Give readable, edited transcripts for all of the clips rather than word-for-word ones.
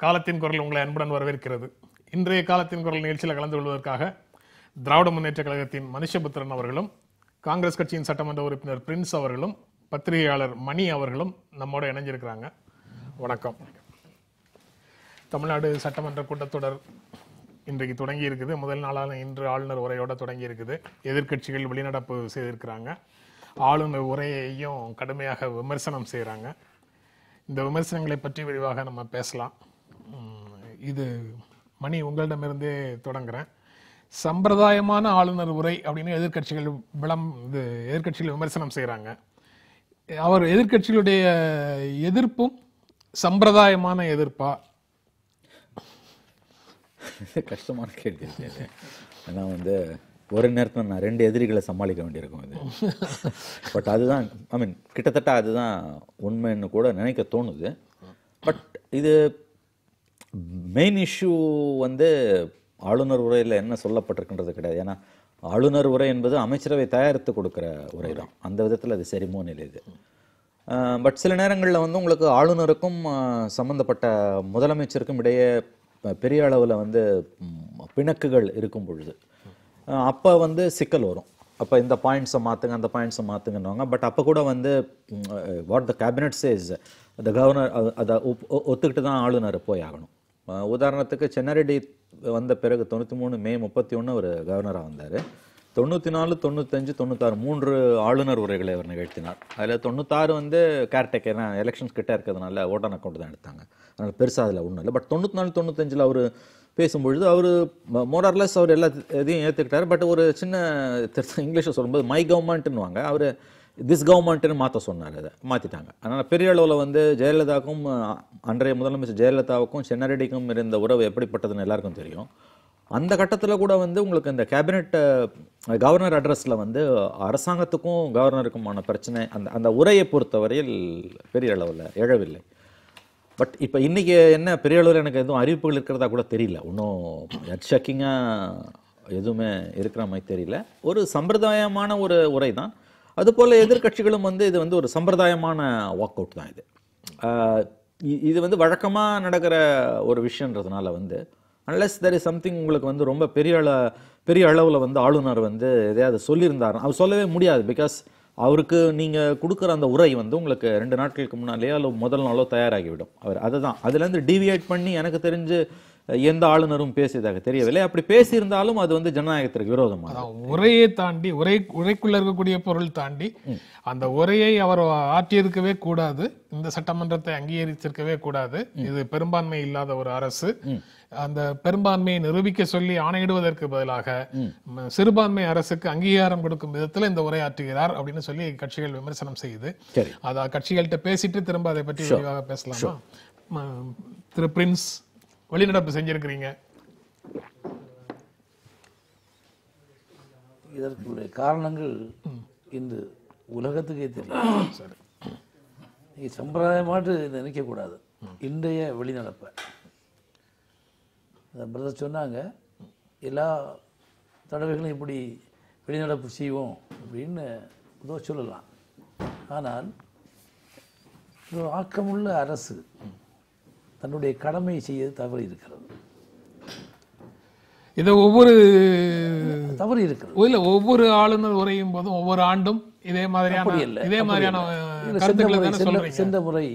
காலத்தின் குரல் உங்களை அன்புடன் வரவேற்கிறது. இன்றைய காலத்தின் குரல் நிகழ்ச்சியில் கலந்து கொள்வதற்காக திராவிட முன்னேற்ற கழகத்தின் மனுஷபுத்திரன் அவர்களும், காங்கிரஸ் கட்சியின் சட்டமன்ற உறுப்பினர் பிரின்ஸ் அவர்களும், பத்திரிகையாளர் மணி அவர்களும் நம்மோட இணைஞ்சிருக்கிறாங்க. வணக்கம். தமிழ்நாடு சட்டமன்ற கூட்டத்தொடர் இன்றைக்கு தொடங்கி இருக்குது. முதல் நாளான இன்று ஆளுநர் உரையோட தொடங்கி இருக்குது. எதிர்க்கட்சிகள் வெளிநடப்பு செய்திருக்கிறாங்க. ஆளுநர் உரையையும் கடுமையாக விமர்சனம் செய்கிறாங்க. இந்த விமர்சனங்களை பற்றி விரிவாக நம்ம பேசலாம். இது மணி, உங்களிடமிருந்தே தொடங்குறேன். சம்பிரதாயமான ஆளுநர் உரை அப்படின்னு எதிர்க்கட்சிகள் எதிர்க்கட்சிகள் விமர்சனம் செய்கிறாங்க. அவர் எதிர்க்கட்சிகளுடைய எதிர்ப்பும் சம்பிரதாயமான எதிர்ப்பா? கஷ்டமான கேள்வி. ஏன்னா ஒரு நேரத்தில் நான் 2 எதிரிகளை சமாளிக்க வேண்டியிருக்கும் இது. பட் அதுதான் கிட்டத்தட்ட அதுதான் உண்மைன்னு கூட நினைக்க தோணுது. பட் இது மெயின் இஷ்யூ ஆளுநர் உரையில் என்ன சொல்லப்பட்டிருக்கின்றது கிடையாது. ஏன்னா ஆளுநர் உரை என்பது அமைச்சரவை தயாரித்து கொடுக்குற உரை தான். அந்த விதத்தில் அது செரிமோனியல் இது. பட் சில நேரங்களில் உங்களுக்கு ஆளுநருக்கும் சம்மந்தப்பட்ட முதலமைச்சருக்கும் இடையே பெரிய அளவில் பிணக்குகள் இருக்கும் பொழுது அப்போ சிக்கல் வரும். அப்போ இந்த பாயிண்ட்ஸை மாற்றுங்க, அந்த பாயிண்ட்ஸை மாற்றுங்கன்னுவாங்க. பட் அப்போ கூட what the cabinet says, the governor அதை ஒத்துக்கிட்டு தான் ஆளுநர் போய் ஆகணும். உதாரணத்துக்கு சென்னாரெட்டி வந்த பிறகு 93 மே 31 ஒரு கவர்னராக வந்தார். 94, 95, 96 3 ஆளுநர் உரைகளை அவர் நிகழ்த்தினார். அதில் 96 கேர்டேக்கர், எலெக்ஷன்ஸ் கிட்டே இருக்கிறதுனால ஓட்டான் அக்கௌண்ட் தான் எடுத்தாங்க. அதனால் பெருசாக அதில் ஒன்றும் இல்லை. பட் 94, 95 அவர் பேசும்பொழுது அவர் மோரர்லெஸ் அவர் எல்லா இதையும் ஏற்றுக்கிட்டார். பட் ஒரு சின்ன இங்கிலீஷில் சொல்லும்போது மை கவர்மெண்ட்டுன்னுவாங்க, அவர் திஸ் கவர்மெண்ட்டுன்னு மாற்ற சொன்னார். அதை மாற்றிட்டாங்க. அதனால் பெரிய அளவில் ஜெயலலிதாவுக்கும் அன்றைய முதலமைச்சர் ஜெயலலிதாவுக்கும் சென்னாரெட்டிக்கும் இருந்த உறவு எப்படிப்பட்டதுன்னு எல்லாருக்கும் தெரியும். அந்த கட்டத்தில் கூட உங்களுக்கு இந்த கேபினெட் கவர்னர் அட்ரஸில் அரசாங்கத்துக்கும் கவர்னருக்குமான பிரச்சனை அந்த உரையை பொறுத்தவரையில் பெரிய அளவில் எழவில்லை. பட் இப்போ இன்றைக்கி என்ன பெரிய அளவில் எனக்கு எதுவும் அறிவிப்புகள் இருக்கிறதா கூட தெரியல. இன்னும் ஹெட் ஷக்கிங்காக எதுவுமே இருக்கிற மாதிரி தெரியல. ஒரு சம்பிரதாயமான ஒரு உரை தான். அதுபோல் எதிர்க்கட்சிகளும் இது ஒரு சம்பிரதாயமான வாக் அவுட் தான். இது வழக்கமாக நடக்கிற ஒரு விஷயன்றதுனால அன்லெஸ் தெர் இஸ் சம்திங் உங்களுக்கு ரொம்ப பெரிய அளவில் ஆளுநர் எதையாவது சொல்லியிருந்தார், அவர் சொல்லவே முடியாது. பிகாஸ் அவருக்கு நீங்கள் கொடுக்குற அந்த உரை உங்களுக்கு 2 நாட்களுக்கு முன்னாலேயோ அல்லது முதல் நாளோ தயாராகிவிடும். அவர் அதை தான் அதுலேருந்து டீவியேட் பண்ணி எனக்கு தெரிஞ்சு எந்த ஆளுநரும் பேசியதாக தெரியவில்லை. அப்படி பேசியிருந்தாலும் அது ஜனநாயகத்திற்கு விரோதமாக, உரையை தாண்டி உரைக்குள்ள இருக்கக்கூடிய பொருள் தாண்டி அந்த உரையை அவர் ஆற்றியிருக்கவே கூடாது. இந்த சட்டமன்றத்தை அங்கீகரித்திருக்கவே கூடாது. இது பெரும்பான்மை இல்லாத ஒரு அரசு. அந்த பெரும்பான்மையை நிரூபிக்க சொல்லி ஆணையிடுவதற்கு பதிலாக சிறுபான்மை அரசுக்கு அங்கீகாரம் கொடுக்கும் விதத்தில் இந்த உரை ஆற்றுகிறார் அப்படின்னு சொல்லி கட்சிகள் விமர்சனம் செய்யுது. அத கட்சிகள்கிட்ட பேசிட்டு திரும்ப அதை பற்றி விரிவாக பேசலாமா? திரு பிரின்ஸ், வெளிநடப்பு செஞ்சிருக்கிறீங்க. இதற்கு காரணங்கள் இந்த உலகத்துக்கே தெரியும். நீ சம்பிரதாயமாட்டு நினைக்கக்கூடாது. இன்றைய வெளிநடப்பை பிரதர் சொன்னாங்க, எல்லா தடவைகளும் இப்படி வெளிநடப்பு செய்வோம் அப்படின்னு சொல்லலாம். ஆனால் ஒரு ஆக்கமுள்ள அரசு தன்னுடைய கடமையை செய்ய தவறி இருக்கிறது. இது ஒவ்வொரு தவறு இருக்கிறது. இல்ல, ஒவ்வொரு ஆளுநர் உரையும் போதும் ஒவ்வொரு ஆண்டும் இதே மாதிரியான சென்ற முறை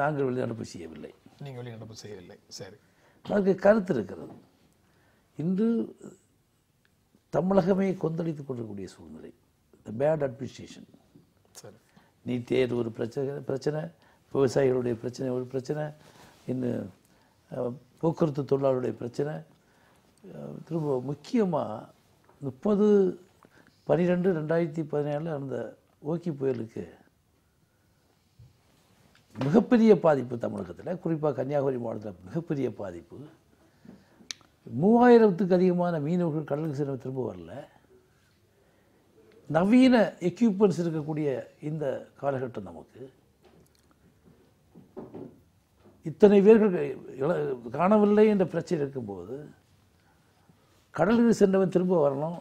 நாங்கள் வெளிநடப்பு செய்யவில்லை, நீங்க வெளிநடப்பு செய்யவில்லை. சரி, அதுக்கு கருத்து இருக்கிறது. இன்று தமிழகமே கொந்தளித்துக் கொண்டிருக்கக்கூடிய சூழ்நிலை, பேட் அட்மினிஸ்ட்ரேஷன். நீட் தேர்வு ஒரு பிரச்சனை, விவசாயிகளுடைய பிரச்சனை ஒரு பிரச்சனை, இன்னும் போக்குவரத்து தொழிலாளருடைய பிரச்சனை. திரும்ப முக்கியமாக 30/12/2017 நடந்த ஓகி புயலுக்கு மிகப்பெரிய பாதிப்பு தமிழகத்தில், குறிப்பாக கன்னியாகுமரி மாவட்டத்தில் மிகப்பெரிய பாதிப்பு. 3000த்துக்கு அதிகமான மீனவர்கள் கடலுக்கு சென்று திரும்ப வரல. நவீன எக்யூப்மெண்ட்ஸ் இருக்கக்கூடிய இந்த காலகட்டம் நமக்கு இத்தனை பேர்கள் காணவில்லை என்ற பிரச்சனை இருக்கும்போது கடலுக்கு சென்றவன் திரும்ப வரணும்,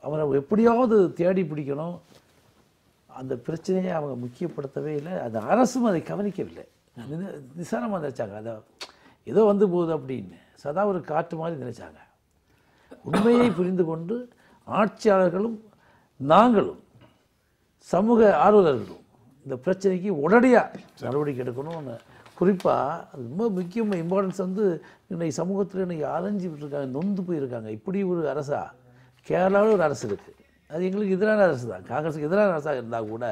அவனை எப்படியாவது தேடி பிடிக்கணும். அந்த பிரச்சனையை அவங்க முக்கியப்படுத்தவே இல்லை. அந்த அரசும் அதை கவனிக்கவில்லை, நிசாரமாக வச்சாங்க. அதை ஏதோ வந்து போகுது அப்படின்னு சதா ஒரு காற்று மாதிரி நினைச்சாங்க. உண்மையை புரிந்து கொண்டு ஆட்சியாளர்களும் நாங்களும் சமூக ஆர்வலர்களும் இந்த பிரச்சனைக்கு உடனடியாக நடவடிக்கை எடுக்கணும்னு குறிப்பாக ரொம்ப முக்கியமாக இம்பார்ட்டன்ஸ் வந்து இன்னைக்கு சமூகத்தில் இன்னைக்கு அலைஞ்சு விட்டுருக்காங்க, நொந்து போயிருக்காங்க. இப்படி ஒரு அரசா கேரளாவில் ஒரு அரசு இருக்குது, அது எங்களுக்கு எதிரான அரசு தான், காங்கிரஸுக்கு எதிரான அரசாக இருந்தால் கூட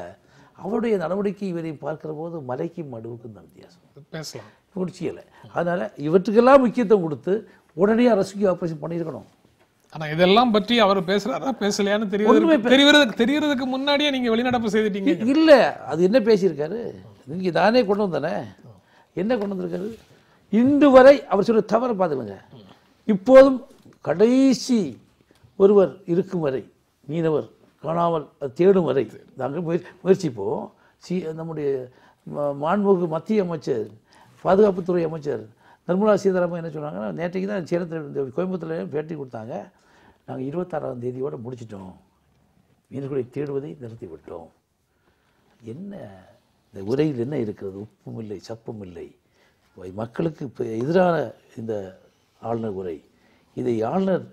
அவருடைய நடவடிக்கை இவரை பார்க்குற போது மலைக்கும் மடுவுக்கும் தான் வித்தியாசம் பேசலாம் முடிச்சியலை. அதனால் இவற்றுக்கெல்லாம் முக்கியத்துவம் கொடுத்து உடனடியாக ரெஸ்கியூ ஆப்ரேஷன் பண்ணியிருக்கணும். ஆனா இதெல்லாம் பற்றி அவர் பேசுறாரா பேசலையான்னு தெரியறதுக்கு முன்னாடியே நீங்க வெளிநடப்பு செய்துட்டீங்க. இல்ல அது என்ன பேசியிருக்காரு, நீங்க தானே கொண்டு வந்தானே, என்ன கொண்டு வந்திருக்காரு? இன்று வரை அவர் சொல்ல தவற பார்த்துக்கலங்க. இப்போதும் கடைசி ஒருவர் இருக்கும் வரை, மீனவர் காணாமல் அது தேடும் வரை நாங்கள் முயற்சிப்போம். நம்முடைய மாண்புமிகு மத்திய அமைச்சர், பாதுகாப்புத்துறை அமைச்சர் நிர்மலா சீதாராமன் என்ன சொன்னாங்கன்னா, நேற்றைக்கு தான் சேலத்தில் கோயம்புத்தூர்ல பேட்டி கொடுத்தாங்க, நாங்கள் 26ஆம் தேதியோடு முடிச்சிட்டோம், மீன்களை தேடுவதை நிறுத்திவிட்டோம். என்ன இந்த உரையில் என்ன இருக்கிறது? உப்பும் இல்லை சப்பும் இல்லை. மக்களுக்கு எதிரான இந்த ஆளுநர் உரை, இதை ஆளுநர்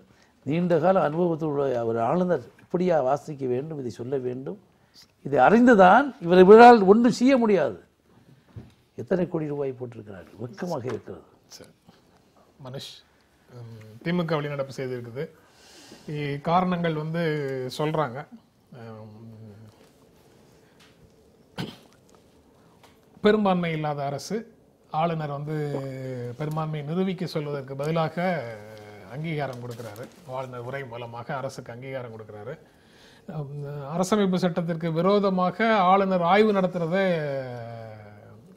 நீண்டகால அனுபவத்துடைய ஒரு ஆளுநர் இப்படியா வாசிக்க வேண்டும், இதை சொல்ல வேண்டும், இதை அறிந்துதான் இவரை விழால் ஒன்றும் செய்ய முடியாது. எத்தனை கோடி ரூபாய் போட்டிருக்கிறார்கள், வெட்கமாக இருக்கிறது. மனுஷ் திமுக வெளிநடப்பு செய்திருக்குது. காரணங்கள் வந்து சொல்றாங்க. பெரும்பான்மை இல்லாத அரசு, ஆளுநர் வந்து பெரும்பான்மை நிரூபிக்க சொல்வதற்கு பதிலாக அங்கீகாரம் கொடுக்கிறாரு. ஆளுநர் உரை மூலமாக அரசுக்கு அங்கீகாரம் கொடுக்கிறாரு. அரசமைப்பு சட்டத்திற்கு விரோதமாக ஆளுநர் ஆய்வு நடத்துறதை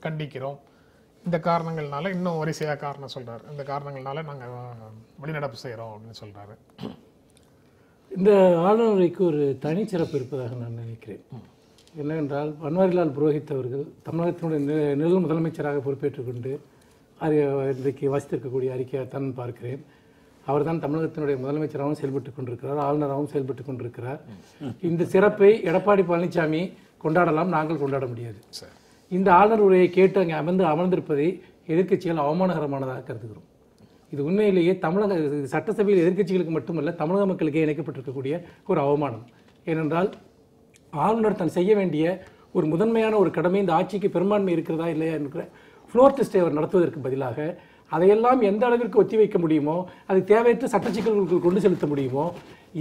கண்டிக்கிறோம். இந்த காரணங்கள்னால இன்னும் வரிசையா காரணம் சொல்றாரு. இந்த காரணங்கள்னால நாங்க வெளிநடப்பு செய்யறோம் அப்படின்னு சொல்றாரு. இந்த ஆளுநருக்கு ஒரு தனிச்சிறப்பு இருப்பதாக நான் நினைக்கிறேன். என்னவென்றால் பன்வாரிலால் புரோஹித் அவர்கள் தமிழகத்தினுடைய நிழல் முதலமைச்சராக பொறுப்பேற்றுக் கொண்டு இன்றைக்கு வாசித்திருக்கக்கூடிய அறிக்கையை தான் பார்க்கிறேன். அவர் தான் தமிழகத்தினுடைய முதலமைச்சராகவும் செயல்பட்டுக் கொண்டிருக்கிறார், ஆளுநராகவும் செயல்பட்டுக் கொண்டிருக்கிறார். இந்த சிறப்பை எடப்பாடி பழனிசாமி கொண்டாடலாம், நாங்கள் கொண்டாட முடியாது. இந்த ஆளுநர் உரையை கேட்டு அங்கே அமர்ந்திருப்பதை எதிர்க்கட்சிகள் அவமானகரமானதாக கருதுகிறோம். இது உண்மையிலேயே தமிழக சட்டசபையில் எதிர்க்கட்சிகளுக்கு மட்டுமல்ல, தமிழக மக்களுக்கே இணைக்கப்பட்டிருக்கக்கூடிய ஒரு அவமானம். ஏனென்றால் ஆளுநர் தான் செய்ய வேண்டிய ஒரு முதன்மையான ஒரு கடமை, இந்த ஆட்சிக்கு பெரும்பான்மை இருக்கிறதா இல்லையா என்கிற ஃப்ளோர் டெஸ்ட்டை அவர் நடத்துவதற்கு பதிலாக அதையெல்லாம் எந்த அளவிற்கு ஒத்தி வைக்க முடியுமோ, அது தேவையற்ற சட்ட சிக்கல்களுக்கு கொண்டு செலுத்த முடியுமோ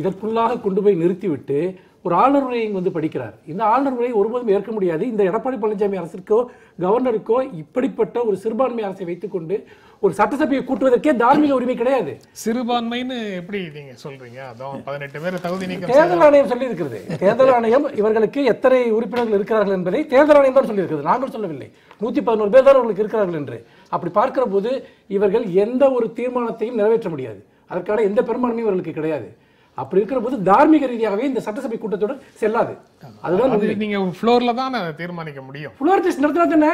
இதற்குள்ளாக கொண்டு போய் நிறுத்திவிட்டு ஒரு ஆளுநர் உரையை வந்து படிக்கிறார். இந்த ஆளுநர் உரையை ஒருபோதும் ஏற்க முடியாது. இந்த எடப்பாடி பழனிசாமி அரசிற்கோ கவர்னருக்கோ இப்படிப்பட்ட ஒரு சிறுபான்மை அரசை வைத்துக்கொண்டு ஒரு சட்டசபையை கூட்டுவதற்கே தார்மீக உரிமை கிடையாது. சிறுபான்மைன்னு எப்படி நீங்க சொல்றீங்க? அதான் 18 பேர் தகுதி நீக்கம் தேர்தல் ஆணையம் சொல்லி இருக்கிறது. தேர்தல் ஆணையம் இவர்களுக்கு எத்தனை உறுப்பினர்கள் இருக்கிறார்கள் என்பதை தேர்தல் ஆணையம் தான் சொல்லி இருக்கிறது, நாங்கள் சொல்லவில்லை. 111 பேர் தான் அவர்களுக்கு இருக்கிறார்கள் என்று. அப்படி பார்க்கிற போது இவர்கள் எந்த ஒரு தீர்மானத்தையும் நிறைவேற்ற முடியாது. அதற்கான எந்த பெரும்பான்மையும் இவர்களுக்கு கிடையாது. அப்படி இருக்கிற போது தார்மீக ரீதியாகவே இந்த சட்டசபை கூட்டத்தொடர் செல்லாது. அதுதான் நீங்க ஃப்ளோர்ல தான் தீர்மானிக்க முடியும். ஃப்ளோர் டெஸ்ட் நடத்தினா தானே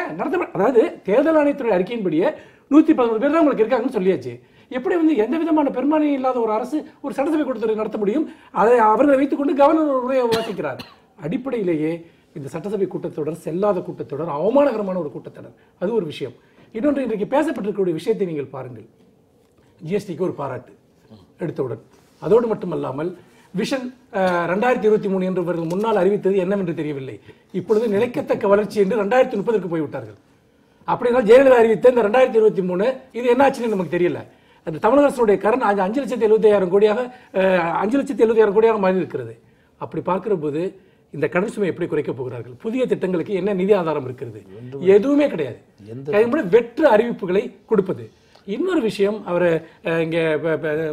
அதாவது தேர்தல் ஆணையத்துடைய அறிக்கையின்படியே 111 பேர் தான் உங்களுக்கு இருக்காங்கன்னு சொல்லியாச்சு. எப்படி வந்து எந்த விதமான பெரும்பான்மை இல்லாத ஒரு அரசு ஒரு சட்டசபை கூட்டத்தொடரை நடத்த முடியும்? அதை அவர்களை வைத்துக்கொண்டு கவர்னர் உரையை வாசிக்கிறார். அடிப்படையிலேயே இந்த சட்டசபை கூட்டத்தொடர் செல்லாத கூட்டத்தொடர், அவமானகரமான ஒரு கூட்டத்தொடர். அது ஒரு விஷயம். இன்னொன்று, இன்றைக்கு பேசப்பட்டிருக்கக்கூடிய விஷயத்தை நீங்கள் பாருங்கள். ஜிஎஸ்டிக்கு ஒரு பாராட்டு எடுத்தவுடன், அதோடு மட்டுமல்லாமல் விஷன் 2023 என்று இவர்கள் முன்னால் அறிவித்தது என்னவென்று தெரியவில்லை. இப்பொழுது நிலைக்கத்தக்க வளர்ச்சி என்று 2030 போய்விட்டார்கள். அப்படின்னா ஜெயலலிதா அறிவித்த இந்த 2023 இது என்ன ஆச்சுன்னு நமக்கு தெரியல. அந்த தமிழக அரசுடைய கடன் 5,75,000 கோடியாக 5,70,000 கோடியாக மாறி இருக்கிறது. அப்படி பார்க்கிற போது இந்த கடன் சுமை எப்படி குறைக்க போகிறார்கள்? புதிய திட்டங்களுக்கு என்ன நிதி ஆதாரம் இருக்கிறது? எதுவுமே கிடையாது. வெற்று அறிவிப்புகளை கொடுப்பது. இன்னொரு விஷயம், அவர் இங்கே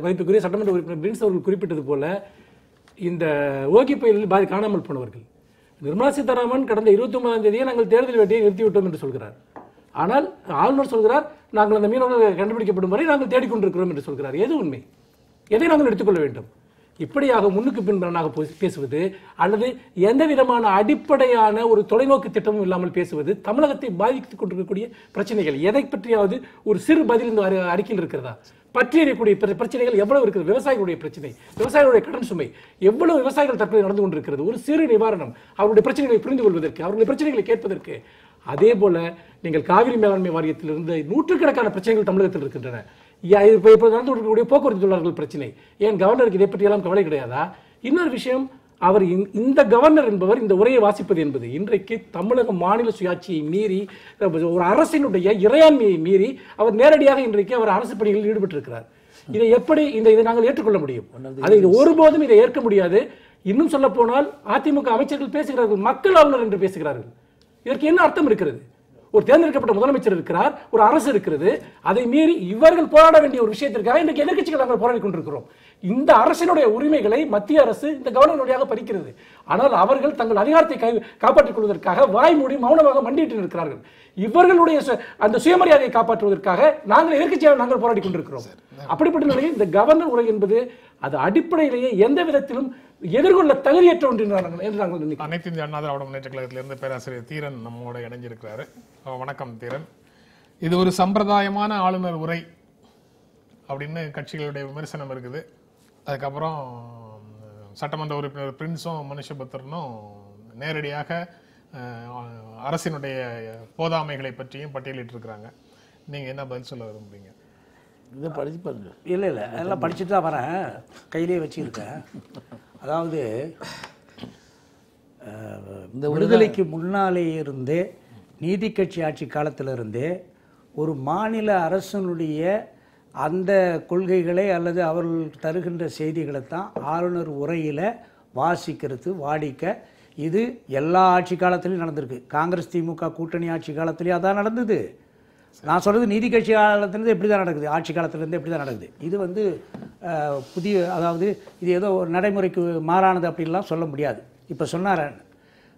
மதிப்புக்குரிய சட்டமன்ற உறுப்பினர் பிரின்ஸ் அவர்கள் குறிப்பிட்டது போல, இந்த ஓகி புயலில் காணாமல் போனவர்கள், நிர்மலா சீதாராமன் கடந்த 29ஆம் தேதியே நாங்கள் தேர்தல் வேட்டையை நிறுத்திவிட்டோம் என்று சொல்கிறார். ஆனால் ஆளுநர் சொல்கிறார், நாங்கள் அந்த மீனவர்கள் கண்டுபிடிக்கப்படும் வரை நாங்கள் தேடிக்கொண்டிருக்கிறோம் என்று சொல்கிறார். எது உண்மை? எதை நாங்கள் எடுத்துக்கொள்ள வேண்டும்? இப்படியாக முன்னுக்கு பின்புறனாக பேசுவது அல்லது எந்த விதமான அடிப்படையான ஒரு தொலைநோக்கு திட்டமும் இல்லாமல் பேசுவது தமிழகத்தை பாதித்துக் கொண்டிருக்கக்கூடிய பிரச்சனைகள் எதை பற்றியாவது ஒரு சிறு பதில் இந்த அறிக்கையில் இருக்கிறதா? பற்றி எறியக்கூடிய பிரச்சனைகள் எவ்வளவு இருக்கிறது? விவசாயிகளுடைய பிரச்சனை, விவசாயிகளுடைய கடன் சுமை, எவ்வளவு விவசாயிகள் தற்போது நடந்து கொண்டிருக்கிறது. ஒரு சிறு நிவாரணம் அவருடைய பிரச்சனைகளை புரிந்து கொள்வதற்கு, அவருடைய பிரச்சனைகளை கேட்பதற்கு அதே போல நீங்கள் காவிரி மேலாண்மை வாரியத்திலிருந்து நூற்றுக்கணக்கான பிரச்சனைகள் தமிழகத்தில் இருக்கின்றன. இப்போ நடந்து கொண்டிருக்கக்கூடிய போக்குவரத்து தொழிலாளர்கள் பிரச்சனை, ஏன் கவர்னருக்கு இதை பற்றியெல்லாம் கவலை கிடையாதா? இன்னொரு விஷயம், அவர் இந்த கவர்னர் என்பவர் இந்த உரையை வாசிப்பது என்பது இன்றைக்கு தமிழக மாநில சுயாட்சியை மீறி, ஒரு அரசினுடைய இறையாண்மையை மீறி அவர் நேரடியாக இன்றைக்கு அவர் அரசு பணிகளில் ஈடுபட்டிருக்கிறார். இதை எப்படி இதை நாங்கள் ஏற்றுக்கொள்ள முடியும்? அதை இது ஒருபோதும் இதை ஏற்க முடியாது. இன்னும் சொல்ல போனால் அதிமுக அமைச்சர்கள் பேசுகிறார்கள், மக்கள் ஆளுநர் என்று பேசுகிறார்கள். இதற்கு என்ன அர்த்தம் இருக்கிறது? ஒரு தேர்ந்தெடுக்கப்பட்ட முதலமைச்சர் இருக்கிறார், ஒரு அரசு இருக்கிறது. அதை மீறி இவர்கள் போராட வேண்டிய ஒரு விஷயத்திற்காக இன்றைக்கு எதிர்க்கட்சிகள் நாங்கள் போராடி கொண்டிருக்கிறோம். இந்த அரசினுடைய உரிமைகளை மத்திய அரசு இந்த கவர்னர் வழியாக பறிக்கிறது. ஆனால் அவர்கள் தங்கள் அதிகாரத்தை காப்பாற்றிக் கொள்வதற்காக வாய் மூடி மௌனமாக மண்டியிட்டு இருக்கிறார்கள். இவர்களுடைய அந்த சுயமரியாதையை காப்பாற்றுவதற்காக நாங்கள் எதிர்க்கட்சியாக நாங்கள் போராடி கொண்டிருக்கிறோம். அப்படிப்பட்ட நிலையில் இந்த கவர்னர் உரை என்பது அது அடிப்படையிலேயே எந்த விதத்திலும் எதிர்கொள்ள தகுதியற்ற ஒன்று என்று நாங்கள் நினைக்கிறோம். அனைத்து இந்திய அண்ணா திராவிட முன்னேற்ற கழகத்திலிருந்து பேராசிரியர் தீரன் நம்மோட இணைஞ்சிருக்கிறாரு. வணக்கம் தீரன். இது ஒரு சம்பிரதாயமான ஆளுநர் உரை அப்படின்னு கட்சிகளுடைய விமர்சனம் இருக்குது. அதுக்கப்புறம் சட்டமன்ற உறுப்பினர் பிரின்ஸும் மனுஷபத்திரனும் நேரடியாக அரசினுடைய போதாமைகளை பற்றியும் பட்டியலிட்டு இருக்கிறாங்க. நீங்க என்ன பதில் சொல்ல விரும்புறீங்க? இதை படிச்சு பாருங்க. இல்லை அதெல்லாம் படிச்சுட்டு தான் வரேன், கையிலே வச்சுருக்கேன். அதாவது இந்த விடுதலைக்கு முன்னாலே இருந்தே நீதி கட்சி ஆட்சி காலத்திலிருந்தே ஒரு மாநில அரசனுடைய அந்த கொள்கைகளை அல்லது அவர்கள் தருகின்ற செய்திகளை தான் ஆளுநர் உரையில் வாசிக்கிறது வாடிக்க. இது எல்லா ஆட்சி காலத்திலையும் நடந்திருக்கு. காங்கிரஸ் திமுக கூட்டணி ஆட்சி காலத்திலேயே அதான் நடந்தது. நான் சொல்கிறது நீதி கட்சி காலத்திலேருந்து எப்படி தான் நடக்குது, ஆட்சி காலத்திலேருந்து எப்படி தான் நடக்குது. இது புதிய, அதாவது இது ஏதோ ஒரு நடைமுறைக்கு மாறானது அப்படின்லாம் சொல்ல முடியாது. இப்போ சொன்னார்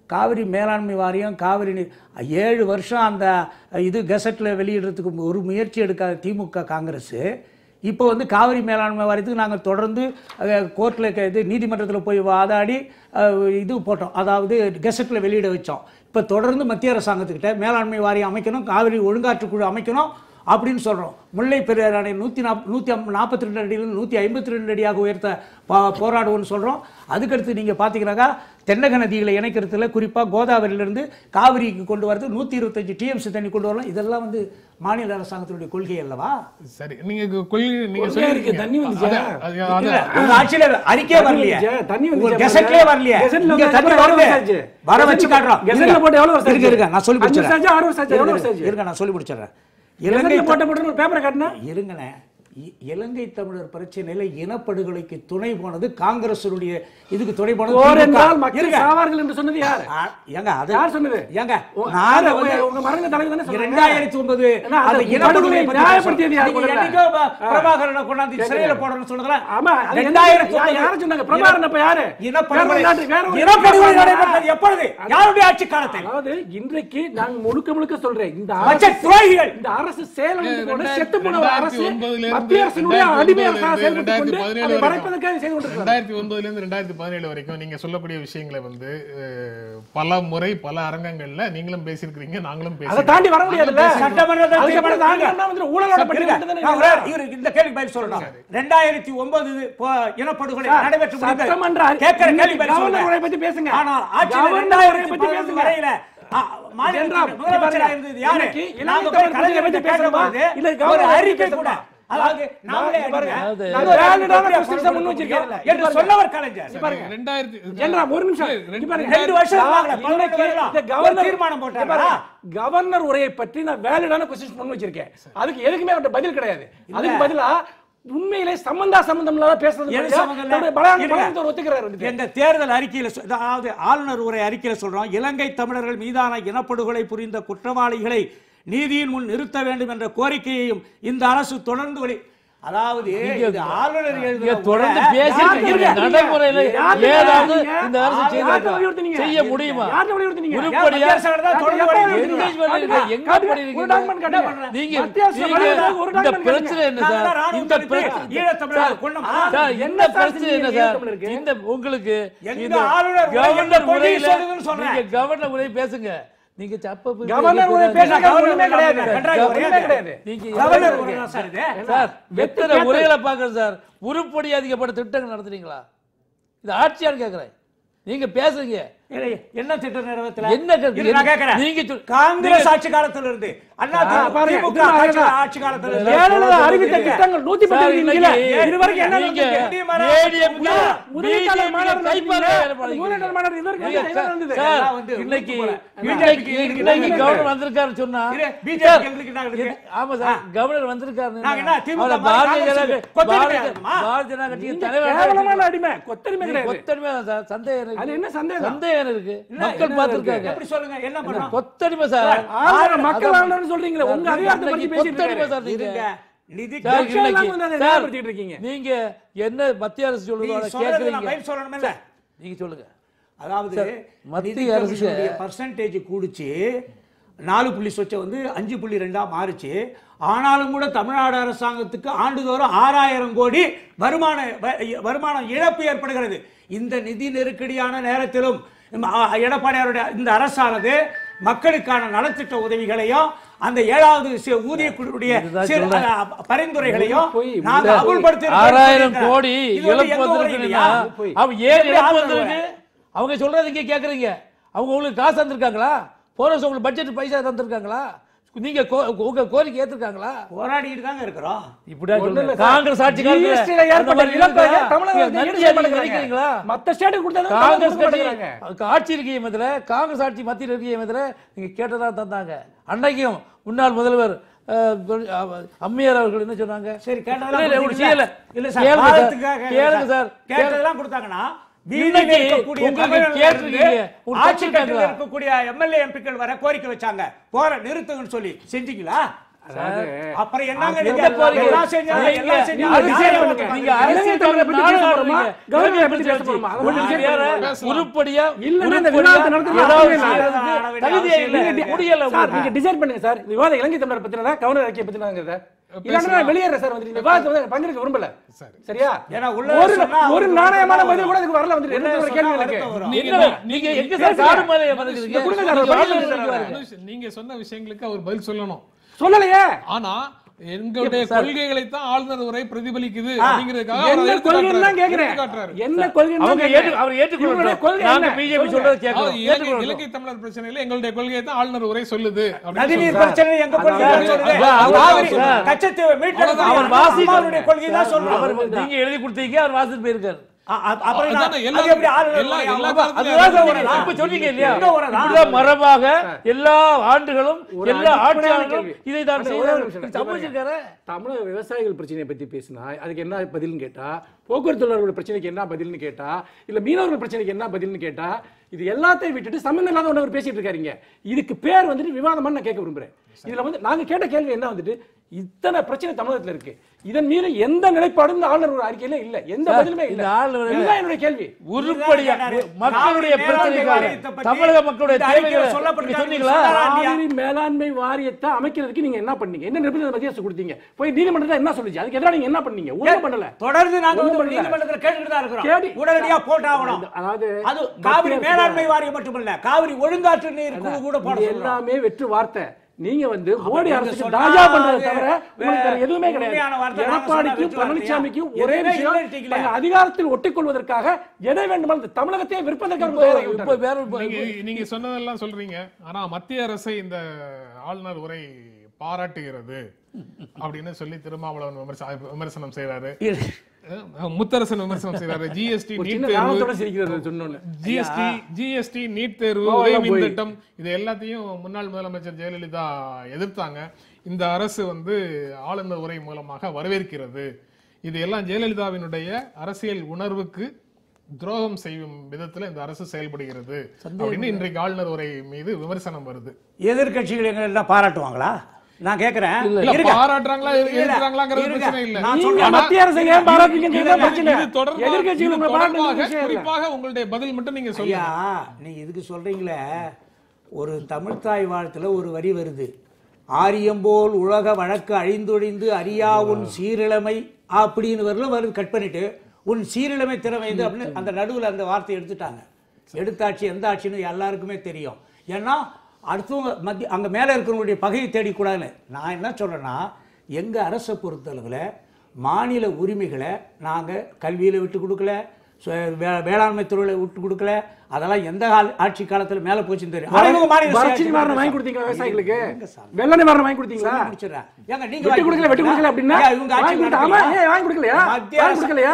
காவிரி மேலாண்மை வாரியம், காவிரி 7 வருஷம் அந்த இது கெசட்டில் வெளியிடுறதுக்கு ஒரு முயற்சி எடுக்காத திமுக காங்கிரஸ் இப்போ காவிரி மேலாண்மை வாரியத்துக்கு நாங்கள் தொடர்ந்து கோர்ட்டில் இது நீதிமன்றத்தில் போய் வாதாடி இது போட்டோம், அதாவது கெசட்டில் வெளியிட வச்சோம். இப்போ தொடர்ந்து மத்திய அரசாங்கத்துக்கிட்ட மேலாண்மை வாரியம் அமைக்கணும், காவிரி ஒழுங்காற்றுக்குழு அமைக்கணும் அப்படின்னு சொல்கிறோம். முல்லை பெரியாறு அணை 142 அடியிலிருந்து 152 அடியாக உயர்த்த போராடுவோம்னு சொல்கிறோம். அதுக்கடுத்து நீங்கள் பார்த்தீங்கன்னாக்கா தென்னக நதிகளை இணைக்கிறதுல குறிப்பாக கோதாவரியிலிருந்து காவிரிக்கு கொண்டு வரது 125 டிஎம்சி தண்ணி கொண்டு வரலாம். இதெல்லாம் மாநில அரசாங்கத்தினுடைய கொள்கை அல்லவா? சரி, நீங்க கொள்கை தண்ணி ஆட்சியில அறிக்கையே வரலையே, தண்ணி கெசட்லயே வரலையே, இங்க தண்ணி வருது, வர வச்சு காட்டுறோம். கெசட்ல போட்டு எவ்வளவு வருஷம் ஆச்சு? இருங்க நான் சொல்லி முடிச்சறேன். 6 வருஷம் ஆச்சு. எவ்வளவு வருஷம் ஆச்சு? இருங்க நான் சொல்லி முடிச்சறேன். இலங்கை போட்ட ஒரு பேப்பரை காட்டுனா இருங்கனே. இலங்கை தமிழர் பிரச்சனையில இனப்படுகொலைக்கு துணை போனது காங்கிரசுடைய, இதுக்கு துணை போனது ஓரென்றால் மக்கள் சாவார்கள் என்று சொன்னது யார்? ஏங்க அது யார் சொன்னது? ஏங்க நான் உங்க மரண தலைவர் தானே சொன்னீங்க. 2009 அந்த இனப்படுகொலை நியாயப்படுத்தியது யார்? என்னைக்கோ பிரபாகரனை கொண்டாந்து சிறையில போடணும்னு சொன்னதல. ஆமா 2009 யார் சொன்னாங்க? பிரபாகரன் அப்ப யாரு? இனப்படுகொலை நடைபெற்றது எப்பொழுது? யாருடைய ஆட்சி காலத்தில்? அதாவது இன்றைக்கு நான் முழுக்க சொல்றேன், இந்த அரசு செயல்பட்டு கொண்டு செத்து போன அரசு மத்திய அரசினுடைய அடிமை அரசாக செயல்பட்டு கொண்டு அதை மறைப்பதற்காக செய்து கொண்டிருக்கிறார். 2009 இருந்து 2017 வரைக்கும் நீங்க சொல்லக்கூடிய விஷயங்களை பல முறை பல அரங்கங்கள்ல நீங்களும் பேசியிருக்கிறீங்க, நாங்களும் பேசி அதை தாண்டி வர முடியாதுல்ல. சட்டமன்றத்தில் ஊழலோட பட்டியல் இந்த கேள்வி பதில் சொல்லணும். 2009 இனப்படுகொலை நடைபெற்று சட்டமன்ற கேட்கிற கேள்வி பதில் கவர்னர் உரை பத்தி பேசுங்க. ஆனால் ஆட்சியில் 2010 வரையில முதலமைச்சராக இருந்தது யாரு? நாங்க போய் கலைஞரை பத்தி பேசும்போது இல்ல கவர்னர் அறிக்கை கூட, அதாவது நாமளே என்று சொன்னவர் கலைஞர். ஒரு நிமிஷம், 2 வருஷம் தீர்மானம் போட்டாங்க. கவர்னர் உரையை பற்றி நான் வேலிடான கொஸ்டின் பண்ணி வச்சிருக்கேன். அதுக்கு எதுக்குமே அவர்கிட்ட பதில் கிடையாது. அதுக்கு பதிலா உண்மையிலே சம்பந்தம் இல்லாத பேசுறது ஒத்துக்கிறார். எங்க தேர்தல் அறிக்கையில, அதாவது ஆளுநர் உரை அறிக்கையில சொல்றோம், இலங்கை தமிழர்கள் மீதான இனப்படுகொலை புரிந்த குற்றவாளிகளை நீதியின் முன் நிறுத்த வேண்டும் என்ற கோரிக்கையையும் இந்த அரசு தொடர்ந்து அதாவது தொடர்ந்து நடைமுறையில ஏதாவது இந்த அரசு செய்ய முடியுமா? இந்த பிரச்சனை என்ன சார்? இந்த பிரச்சனை என்ன சார்? இந்த உங்களுக்கு கவர்னர் உரையில நீங்க கவர்னர் உரை பேசுங்க. நீங்க கவர்னர் உரை பேசுறது ஒண்ணுமே கிடையாது. நீங்க கவர்னர் உரை சார் வெத்தர உரையில பாக்குறேன் சார். உருப்படி அதிகப்பட்ட திட்டங்கள் நடத்துறீங்களா? இது ஆட்சியான்னு கேக்குறேன். நீங்க பேசுங்க. என்ன திட்டம் நிறைவேற்றல? என்ன கருத்து? இது நான் கேட்கிறேன். நீங்க காங்கிரஸ் ஆட்சி காலத்துல இருந்து அண்ணா திமுக ஆட்சி காலத்துல இருந்து ஜெயலலிதா அறிவித்த திட்டங்கள் 110 இதுவரைக்கும் என்ன இன்னைக்கு கவர்னர் வந்திருக்காரு சொன்னா ஆமா சார் கவர்னர் வந்திருக்காரு பாரதிய ஜனதா கட்சியின் தலைவர் அடிமை கொத்தடிமை கிடையாது. கொத்தடிமை சார் சந்தேகம் அது என்ன சந்தேகம்? சந்தேகம் இருக்கு மக்கள் பார்த்திருக்காங்க. எப்படி சொல்லுங்க என்ன பண்ணணும்? கொத்தடிமை சார் மக்கள் ஆளுநர்னு சொல்றீங்களே உங்க அதிகாரத்தை பத்தி கொத்தடிமை சார் இருங்க. நிதி சார், இன்னைக்கு சார், இருக்கீங்க. நீங்க என்ன மத்திய அரசு சொல்லுங்க நான் கேக்குறீங்க பதில் சொல்லணும்ல. நீங்க சொல்லுங்க. அதாவது மத்திய அரசு பர்சன்டேஜ் கூடிச்சு 4 சொச்ச வந்து 5.2 மாறுச்சு. ஆனாலும் கூட தமிழ்நாடு அரசாங்கத்துக்கு ஆண்டுதோறும் 6000 கோடி வருமானம் இழப்பு ஏற்படுகிறது. இந்த நிதி நெருக்கடியான நேரத்திலும் எடப்பாடியாருடைய இந்த அரசானது மக்களுக்கான நலத்திட்ட உதவிகளையும் அந்த 7வது ஊதிய குழுவுடைய பரிந்துரைகளையும் நாங்கள் அமுல்படுத்தி 6000 கோடி இழப்பு வந்திருக்குன்னா அவங்க ஏன் இழப்பு வந்திருக்கு? அவங்க சொல்றது இங்க கேக்குறீங்க. அவங்க உங்களுக்கு காசு தந்திருக்காங்களா? போன வருஷம் உங்களுக்கு பட்ஜெட் பைசா தந்திருக்காங்களா? நீங்க உங்க கோரிக்கை ஏத்துருக்காங்களா? போராடிட்டு தாங்க இருக்கிறோம். இப்படியா சொல்லுங்க. காங்கிரஸ் ஆட்சி காலத்துல ஏற்பட்ட இழப்பை தமிழக மத்த ஸ்டேட் கொடுத்தா காங்கிரஸ் கட்சி ஆட்சி இருக்கீங்க காங்கிரஸ் ஆட்சி மத்தியில் இருக்கீங்க நீங்க கேட்டதா தந்தாங்க. அன்னைக்கும் முன்னாள் முதல்வர் அம்மையார் அவர்கள் என்ன சொன்னாங்க? சரி கேளுங்க சார். கேட்டதெல்லாம் கொடுத்தாங்கன்னா எம்எல்ஏ எம்பிக்கள் வர கோரிக்கை வச்சாங்க போற நிறுத்துங்கன்னு சொல்லி செஞ்சீங்களா? அப்புறம் என்னங்க உருப்படியா டிசைட் பண்ணுங்க சார். விவாத இலங்கை தமிழர் பத்தினா கவர்னர் அறிக்கை பத்தினாங்க வெளியேற சார் வந்து விவாதத்தை பங்கேற்க விரும்பல. சரியா? ஏன்னா ஒரு நாணயமான பதில் கூட இதுக்கு வரல வந்து நீங்க நீங்க சொன்ன விஷயங்களுக்கு அவர் பதில் சொல்லணும். சொல்லலையே. ஆனா எங்களுடைய கொள்கைகளை தான் ஆளுநர் உரை பிரதிபலிக்குது அப்படிங்கிறதுக்காக என்ன கொள்கை தான் கேக்குறேன். என்ன கொள்கை அவர் ஏற்றுக்கொள்றாரு. நாங்க பிஜேபி சொல்றது கேக்குறோம். இலங்கை தமிழர் பிரச்சனையில எங்களுடைய கொள்கையை தான் ஆளுநர் உரை சொல்லுது. நதிநீர் பிரச்சனை எங்க கொள்கை சொல்லுது. கச்சத்தீவை மீட்டெடுக்க அவர் வாசிகளுடைய கொள்கை தான் சொல்றாரு. நீங்க எழுதி கொடுத்தீங்க அவர் வாசிட்டு போயிருக்காரு. மரபாக எல்லா ஆண்டுகளும் எல்லா ஆட்சியாளர்களும் இதை தான் செய்தார்கள். தமிழக விவசாயிகள் பிரச்சனையை பத்தி பேசினா அதுக்கு என்ன பதில்னு கேட்டா, போக்குவரத்து தொழிலாளர்கள் பிரச்சனைக்கு என்ன பதில்னு கேட்டா, இல்ல மீனவர்கள் பிரச்சனைக்கு என்ன பதில்னு கேட்டா, இது எல்லாத்தையும் விட்டுட்டு சம்பந்தம் இல்லாத ஒன்று பேசிட்டு இருக்காருங்க. இதுக்கு பேர் வந்துட்டு விவாதமா நான் கேட்க விரும்புறேன். இதுல வந்து நாங்க கேட்ட கேள்வி என்ன வந்துட்டு இத்தனை பிரச்சனை தமிழகத்துல இருக்கு. இதன் மீது எந்த நிலைப்பாடும் இந்த ஆளுநர் ஒரு அறிக்கையில இல்ல, எந்த பதிலுமே இல்ல. இதுதான் என்னுடைய கேள்வி. உருப்படியா மக்களுடைய பிரச்சனைக்காக தமிழக மக்களுடைய தேவைகளை சொன்னீங்களா? காவிரி மேலாண்மை வாரியத்தை அமைக்கிறதுக்கு நீங்க என்ன பண்ணீங்க? என்ன நிபந்தனை மத்திய அரசு கொடுத்தீங்க? போய் நீதிமன்றத்துல என்ன சொல்லுச்சு? அதுக்கு எதிராக நீங்க என்ன பண்ணீங்க? ஒண்ணும் பண்ணல. தொடர்ந்து நாங்க நீதிமன்றத்துல கேட்டுட்டு தான் இருக்கிறோம். உடனடியா போட்டாகணும். அதாவது அது காவிரி மேலாண்மை வாரியம் மட்டுமல்ல, காவிரி ஒழுங்காற்று நீர் குழு கூட போட எல்லாமே வெற்று வார்த்தை. நீங்க வந்து மோடி அரசுக்கு தாஜா பண்றதை தவிர உங்களுக்கு எதுவுமே கிடையாது. எடப்பாடிக்கும் பழனிசாமிக்கும் ஒரே விஷயம், அதிகாரத்தில் ஒட்டிக்கொள்வதற்காக எதை வேண்டுமானாலும் தமிழகத்தை விற்பதற்காக நீங்க சொன்னதெல்லாம் சொல்றீங்க. ஆனா மத்திய அரசை இந்த ஆளுநர் உரை பாராட்டுகிறது அப்படின்னு சொல்லி திருமாவளவன் விமர்சனம் செய்யறாரு. முத்தரசன் விமர்சனம் செய்யறாரு. ஜிஎஸ்டி நீட் தேர்வு ஒரே மின் திட்டம் இது எல்லாத்தையும் முன்னாள் முதலமைச்சர் ஜெயலலிதா எதிர்த்தாங்க. இந்த அரசு வந்து ஆளுநர் உரை மூலமாக வரவேற்கிறது. இது எல்லாம் ஜெயலலிதாவினுடைய அரசியல் உணர்வுக்கு துரோகம் செய்யும் விதத்துல இந்த அரசு செயல்படுகிறது அப்படின்னு இன்றைக்கு ஆளுநர் உரை மீது விமர்சனம் வருது. எதிர்கட்சிகள் எல்லாம் பாராட்டுவாங்களா? நான் கேக்குறேன். பாராட்டுறாங்களா எதிர்க்கறாங்களாங்கிறது பிரச்சனை இல்ல. மத்திய அரசு ஏன் பாராட்டுறீங்கன்றது பிரச்சனை. குறிப்பாக உங்களுடைய பதில் மட்டும் நீங்க சொல்லுங்க. நீங்க இதுக்கு சொல்றீங்களே, ஒரு தமிழ்தாய் வாழ்த்துல ஒரு வரி வருது, ஆரியம்போல் உலக வழக்கு அழிந்தொழிந்து அறியா உன் சீரிழமை அப்படின்னு வருது. கட் பண்ணிட்டு உன் சீரிழமை திறமைந்து அப்படின்னு அந்த நடுவில் அந்த வார்த்தையை எடுத்துட்டாங்க. எடுத்தாட்சி எந்த ஆட்சின்னு எல்லாருக்குமே தெரியும். ஏன்னா அடுத்தவங்க அங்கே மேலே இருக்கிறவங்களுடைய பகையை தேடிக்கூடாதுன்னு நான் என்ன சொல்கிறேன்னா, எங்கள் அரசை பொறுத்தளவில் மாநில உரிமைகளை நாங்கள் கல்வியில் விட்டு கொடுக்கல, வேளாண்மை துறையில விட்டு கொடுக்கல. அதெல்லாம் எந்த ஆட்சி காலத்துல மேல போச்சுன்னு தெரியும். மறைமுக மாநில வறட்சி நிவாரணம் வாங்கி கொடுத்தீங்களா விவசாயிகளுக்கு? வெள்ள நிவாரணம் வாங்கி கொடுத்தீங்களா? முடிச்சிடுறேன். ஏங்க நீங்க வெட்டி கொடுக்கல அப்படின்னா இவங்க ஆட்சி ஆமா, ஏன் வாங்கி கொடுக்கலையா? வாங்கி கொடுக்கலையா?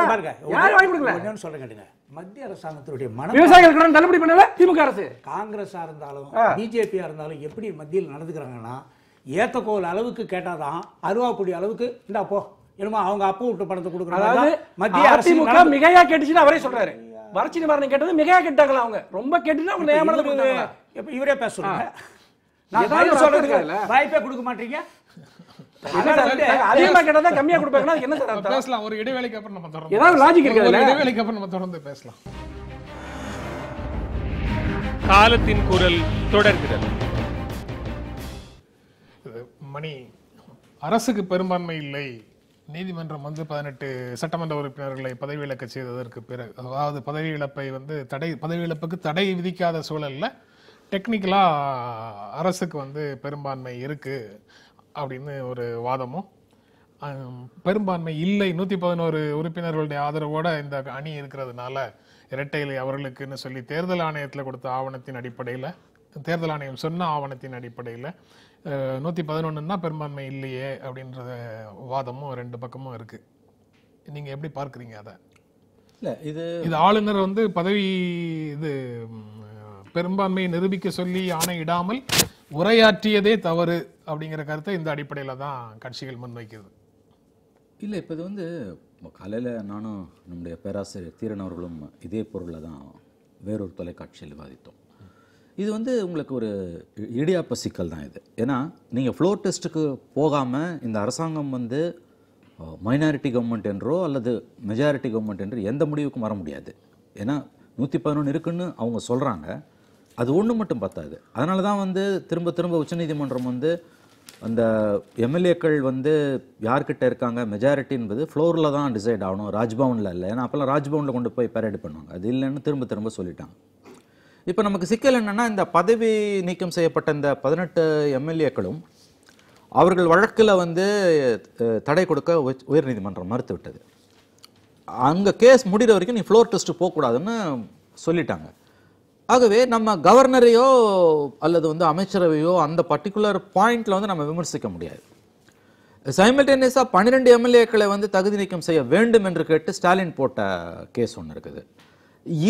யாரும் வாங்கி கொடுக்கல. என்னன்னு சொல்ல கேட்டுங்க. மத்திய அரசாங்கத்துடைய விவசாயிகள் கடன் தள்ளுபடி பண்ணல திமுக அரசு. காங்கிரஸா இருந்தாலும் பிஜேபியா இருந்தாலும் எப்படி மத்தியில் நடந்துக்கிறாங்கன்னா, ஏத்தக்கோல் அளவுக்கு கேட்டாதான் அருவாப்புடி அளவுக்கு இந்தா போ என்னமா அவங்க அப்பா விட்டு பணத்தை கொடுக்குறாங்க. அதாவது மத்திய அதிமுக மிகையா கேட்டுச்சுன்னு அவரே சொல்றாரு. வறட்சி நிவாரணம் கேட்டது மிகையா கேட்டாங்களா? அவங்க ரொம்ப கேட்டுட்டு அவங்க நியமனம் கொடுத்தாங்களா? இப்ப இவரே பேசுறாங்க. ஏதாவது சொல்றதுக்கு வாய்ப்பே கொடுக்க மாட்டீங்க. அதிகமா கேட்டா கம்மியா கொடுப்பாங்கன்னா என்ன சார் அர்த்தம்? பேசலாம். ஒரு இடைவேளைக்கு அப்புறம் நம்ம தொடர்ந்து ஏதாவது லாஜிக் இருக்குதுல்ல? இடைவேளைக்கு அப்புறம் நம்ம தொடர்ந்து பேசலாம். காலத்தின் குரல் தொடர்கிறது. மணி, அரசுக்கு பெரும்பான்மை இல்லை, நீதிமன்றம் 18 சட்டமன்ற உறுப்பினர்களை பதவி இழக்க செய்ததற்கு பிறகு, அதாவது பதவி இழப்பை பதவி இழப்புக்கு தடை விதிக்காத சூழல்ல டெக்னிக்கலா அரசுக்கு பெரும்பான்மை இருக்கு அப்படின்னு ஒரு வாதமும், பெரும்பான்மை இல்லை 111 உறுப்பினர்களுடைய ஆதரவோட இந்த அணி இருக்கிறதுனால இரட்டை இலை அவர்களுக்குன்னு சொல்லி தேர்தல் ஆணையத்தில் கொடுத்த ஆவணத்தின் அடிப்படையில், தேர்தல் ஆணையம் சொன்ன ஆவணத்தின் அடிப்படையில் 111 தான் பெரும்பான்மை இல்லையே அப்படின்ற வாதமும் ரெண்டு பக்கமும் இருக்கு. நீங்க எப்படி பார்க்குறீங்க அதை? இல்லை, இது ஆளுநர் பதவி பெரும்பான்மையை நிரூபிக்க சொல்லி ஆணையிடாமல் உரையாற்றியதே தவறு அப்படிங்கிற கருத்தை இந்த அடிப்படையில் தான் கட்சிகள் முன்வைக்கிறது. இல்லை, இப்போ இது காலையில் நானும் நம்முடைய பேராசிரியர் தீரன் அவர்களும் இதே பொருளை தான் வேறொரு தொலைக்காட்சியில் விவாதித்தோம். இது உங்களுக்கு ஒரு இடியாப்ப சிக்கல் தான் இது. ஏன்னா நீங்கள் ஃப்ளோர் டெஸ்ட்டுக்கு போகாமல் இந்த அரசாங்கம் மைனாரிட்டி கவர்மெண்ட் என்றோ அல்லது மெஜாரிட்டி கவர்மெண்ட் என்று எந்த முடிவுக்கும் வர முடியாது. ஏன்னா 111 இருக்குன்னு அவங்க சொல்கிறாங்க. அது ஒன்று மட்டும் பத்தாது. அதனால தான் திரும்ப திரும்ப உச்சநீதிமன்றம் அந்த எம்எல்ஏக்கள் யார்கிட்ட இருக்காங்க மெஜாரிட்டி என்பது ஃப்ளோரில் தான் டிசைட் ஆகணும், ராஜ்பவனில் இல்லை. ஏன்னா அப்போல்லாம் ராஜ்பவனில் கொண்டு போய் பரேடு பண்ணுவாங்க. அது இல்லைன்னு திரும்ப திரும்ப சொல்லிட்டாங்க. இப்போ நமக்கு சிக்கல் என்னென்னா, இந்த பதவி நீக்கம் செய்யப்பட்ட இந்த 18 எம்எல்ஏக்களும் அவர்கள் வழக்கில் தடை கொடுக்க உயர்நீதிமன்றம் மறுத்து விட்டது. அங்கே கேஸ் முடிகிற வரைக்கும் நீ ஃப்ளோர் டெஸ்ட்டு போகக்கூடாதுன்னு சொல்லிட்டாங்க. ஆகவே நம்ம கவர்னரையோ அல்லது அமைச்சரவையோ அந்த பர்டிகுலர் பாயிண்டில் நம்ம விமர்சிக்க முடியாது. சைமல்டேனியஸாக 12 எம்எல்ஏக்களை தகுதி நீக்கம் செய்ய வேண்டும் என்று கேட்டு ஸ்டாலின் போட்ட கேஸ் ஒன்று இருக்குது.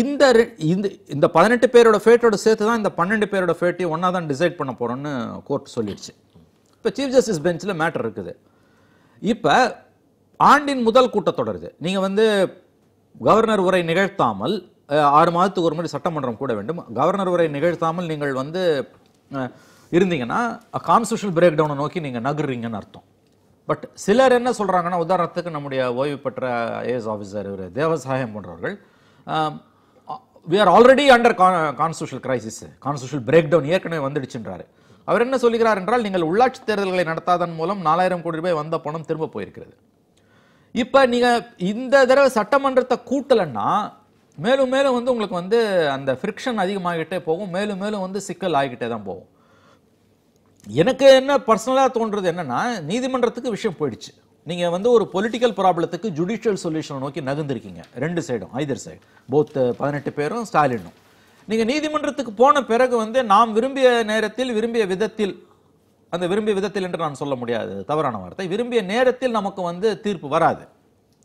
இந்த 18 பேரோட ஃபேட்டோட சேர்த்து தான் இந்த 12 பேரோட ஃபேட்டையும் ஒன்றா தான் டிசைட் பண்ண போகிறோன்னு கோர்ட் சொல்லிடுச்சு. இப்போ சீஃப் ஜஸ்டிஸ் பெஞ்சில் மேட்டர் இருக்குது. இப்போ ஆண்டின் முதல் கூட்டத்தொடருது. நீங்கள் கவர்னர் உரை நிகழ்த்தாமல் 6 மாதத்துக்கு ஒரு முறை சட்டமன்றம் கூட வேண்டும். கவர்னர் உரை நிகழ்த்தாமல் நீங்கள் இருந்தீங்கன்னா கான்ஸ்டியூஷனல் பிரேக் டவுனை நோக்கி நீங்கள் நகர்றீங்கன்னு அர்த்தம். பட் சிலர் என்ன சொல்கிறாங்கன்னா, உதாரணத்துக்கு நம்முடைய ஓய்வு பெற்ற ஐஏஎஸ் ஆஃபீஸர் இவர் தேவசாயம் போன்றவர்கள், we are already under constitutional crisis, constitutional breakdown ஏற்கனவே வந்துடுச்சுன்றாரு. அவர் என்ன சொல்லுகிறார் என்றால், நீங்கள் உள்ளாட்சி தேர்தல்களை நடத்தாதன் மூலம் 4000 கோடி ரூபாய் வந்த பணம் திரும்ப போயிருக்கிறது. இப்ப நீங்க இந்த தடவை சட்டமன்றத்தை கூட்டலன்னா மேலும் மேலும் உங்களுக்கு அந்த ஃப்ரிக்ஷன் அதிகமாகிட்டே போகும், மேலும் மேலும் சிக்கல் ஆகிக்கிட்டே தான் போகும். எனக்கு என்ன பர்சனலா தோன்றது என்னன்னா, நீதிமன்றத்துக்கு விஷயம் போயிடுச்சு. நீங்க ஒரு பொலிட்டிக்கல் ப்ராப்ளத்துக்கு ஜுடிஷியல் சொல்யூஷனை நோக்கி நகர்ந்திருக்கீங்க. ரெண்டு சைடும், ஐதர் சைடு, போத் 18 பேரும் ஸ்டாலினும். நீங்க நீதிமன்றத்துக்கு போன பிறகு நாம் விரும்பிய நேரத்தில் விரும்பிய விதத்தில், அந்த விரும்பிய விதத்தில் என்று நான் சொல்ல முடியாது, தவறான வார்த்தை, விரும்பிய நேரத்தில் நமக்கு தீர்ப்பு வராது.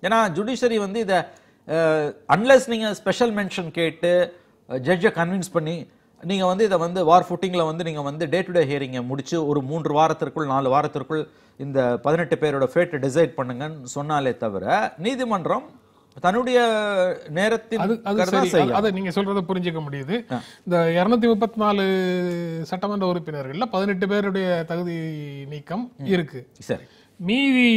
ஏன்னா ஜுடிஷரி இதை அன்லெஸ் நீங்க ஸ்பெஷல் மென்ஷன் கேட்டு ஜட்ஜை கன்வின்ஸ் பண்ணி நீங்க இதை வார் ஃபுட்டிங்கில் நீங்க டே டு டே ஹியரிங்கை முடிச்சு ஒரு 3 வாரத்திற்குள் 4 வாரத்திற்குள் இந்த 18 பேரோட ஃபேட்டை டிசைட் பண்ணுங்கன்னு சொன்னாலே தவிர நீதிமன்றம் தன்னுடைய நேரத்தில் அதை நீங்க சொல்றதை புரிஞ்சுக்க முடியுது. இந்த 234 சட்டமன்ற உறுப்பினர்கள்ல 18 பேருடைய தகுதி நீக்கம் இருக்கு. சரி, மீதி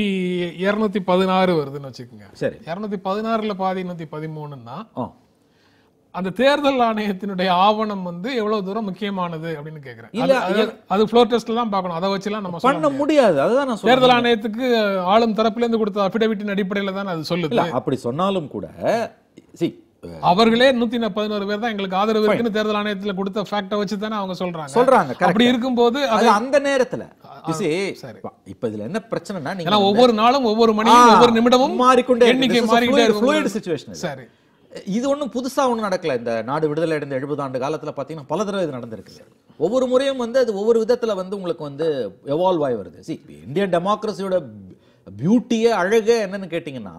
216 வருதுன்னு வச்சுக்கோங்க. சரி, 216ல பாதி 113ன்னா அந்த தேர்தல் ஆணையத்தினுடைய ஆவணம் எவ்வளவு தூரம் முக்கியமானது அப்படின்னு கேக்குறேன். அது ஃப்ளோர் டெஸ்ட்ல தான் பார்க்கணும். அதை வச்சுலாம் நம்ம பண்ண முடியாது. அதுதான் நான் தேர்தல் ஆணையத்துக்கு ஆளும் தரப்புல இருந்து கொடுத்த அபிடவிட்டின் அடிப்படையில தான் அது சொல்லுது. அப்படி சொன்னாலும் கூட அவர்களே 111 பேர் தான் எங்களுக்கு ஆதரவு இருக்குன்னு தேர்தல் ஆணையத்துல கொடுத்த ஃபேக்ட வச்சு தானே அவங்க சொல்றாங்க. அப்படி இருக்கும்போது அது அந்த நேரத்துல இப்ப இதுல என்ன பிரச்சனைனா, ஒவ்வொரு நாளும் ஒவ்வொரு மணியும் ஒவ்வொரு நிமிடமும் மாறிக்கொண்டே எண்ணிக்கை மாறிக்கிட்டே இருக்கு. சிச்சுவேஷன். சரி, இது ஒன்றும் புதுசா ஒன்றும் நடக்கல. இந்த நாடு விடுதலை அடைந்த 70 ஆண்டு காலத்துல பார்த்தீங்கன்னா பல தடவை இது நடந்திருக்குது. ஒவ்வொரு முறையும் வந்து அது ஒவ்வொரு விதத்துல வந்து உங்களுக்கு வந்து எவால்வ் ஆகி வருது. இந்தியன் டெமோக்ரஸியோட பியூட்டியே அழகே என்னன்னு கேட்டிங்கன்னா,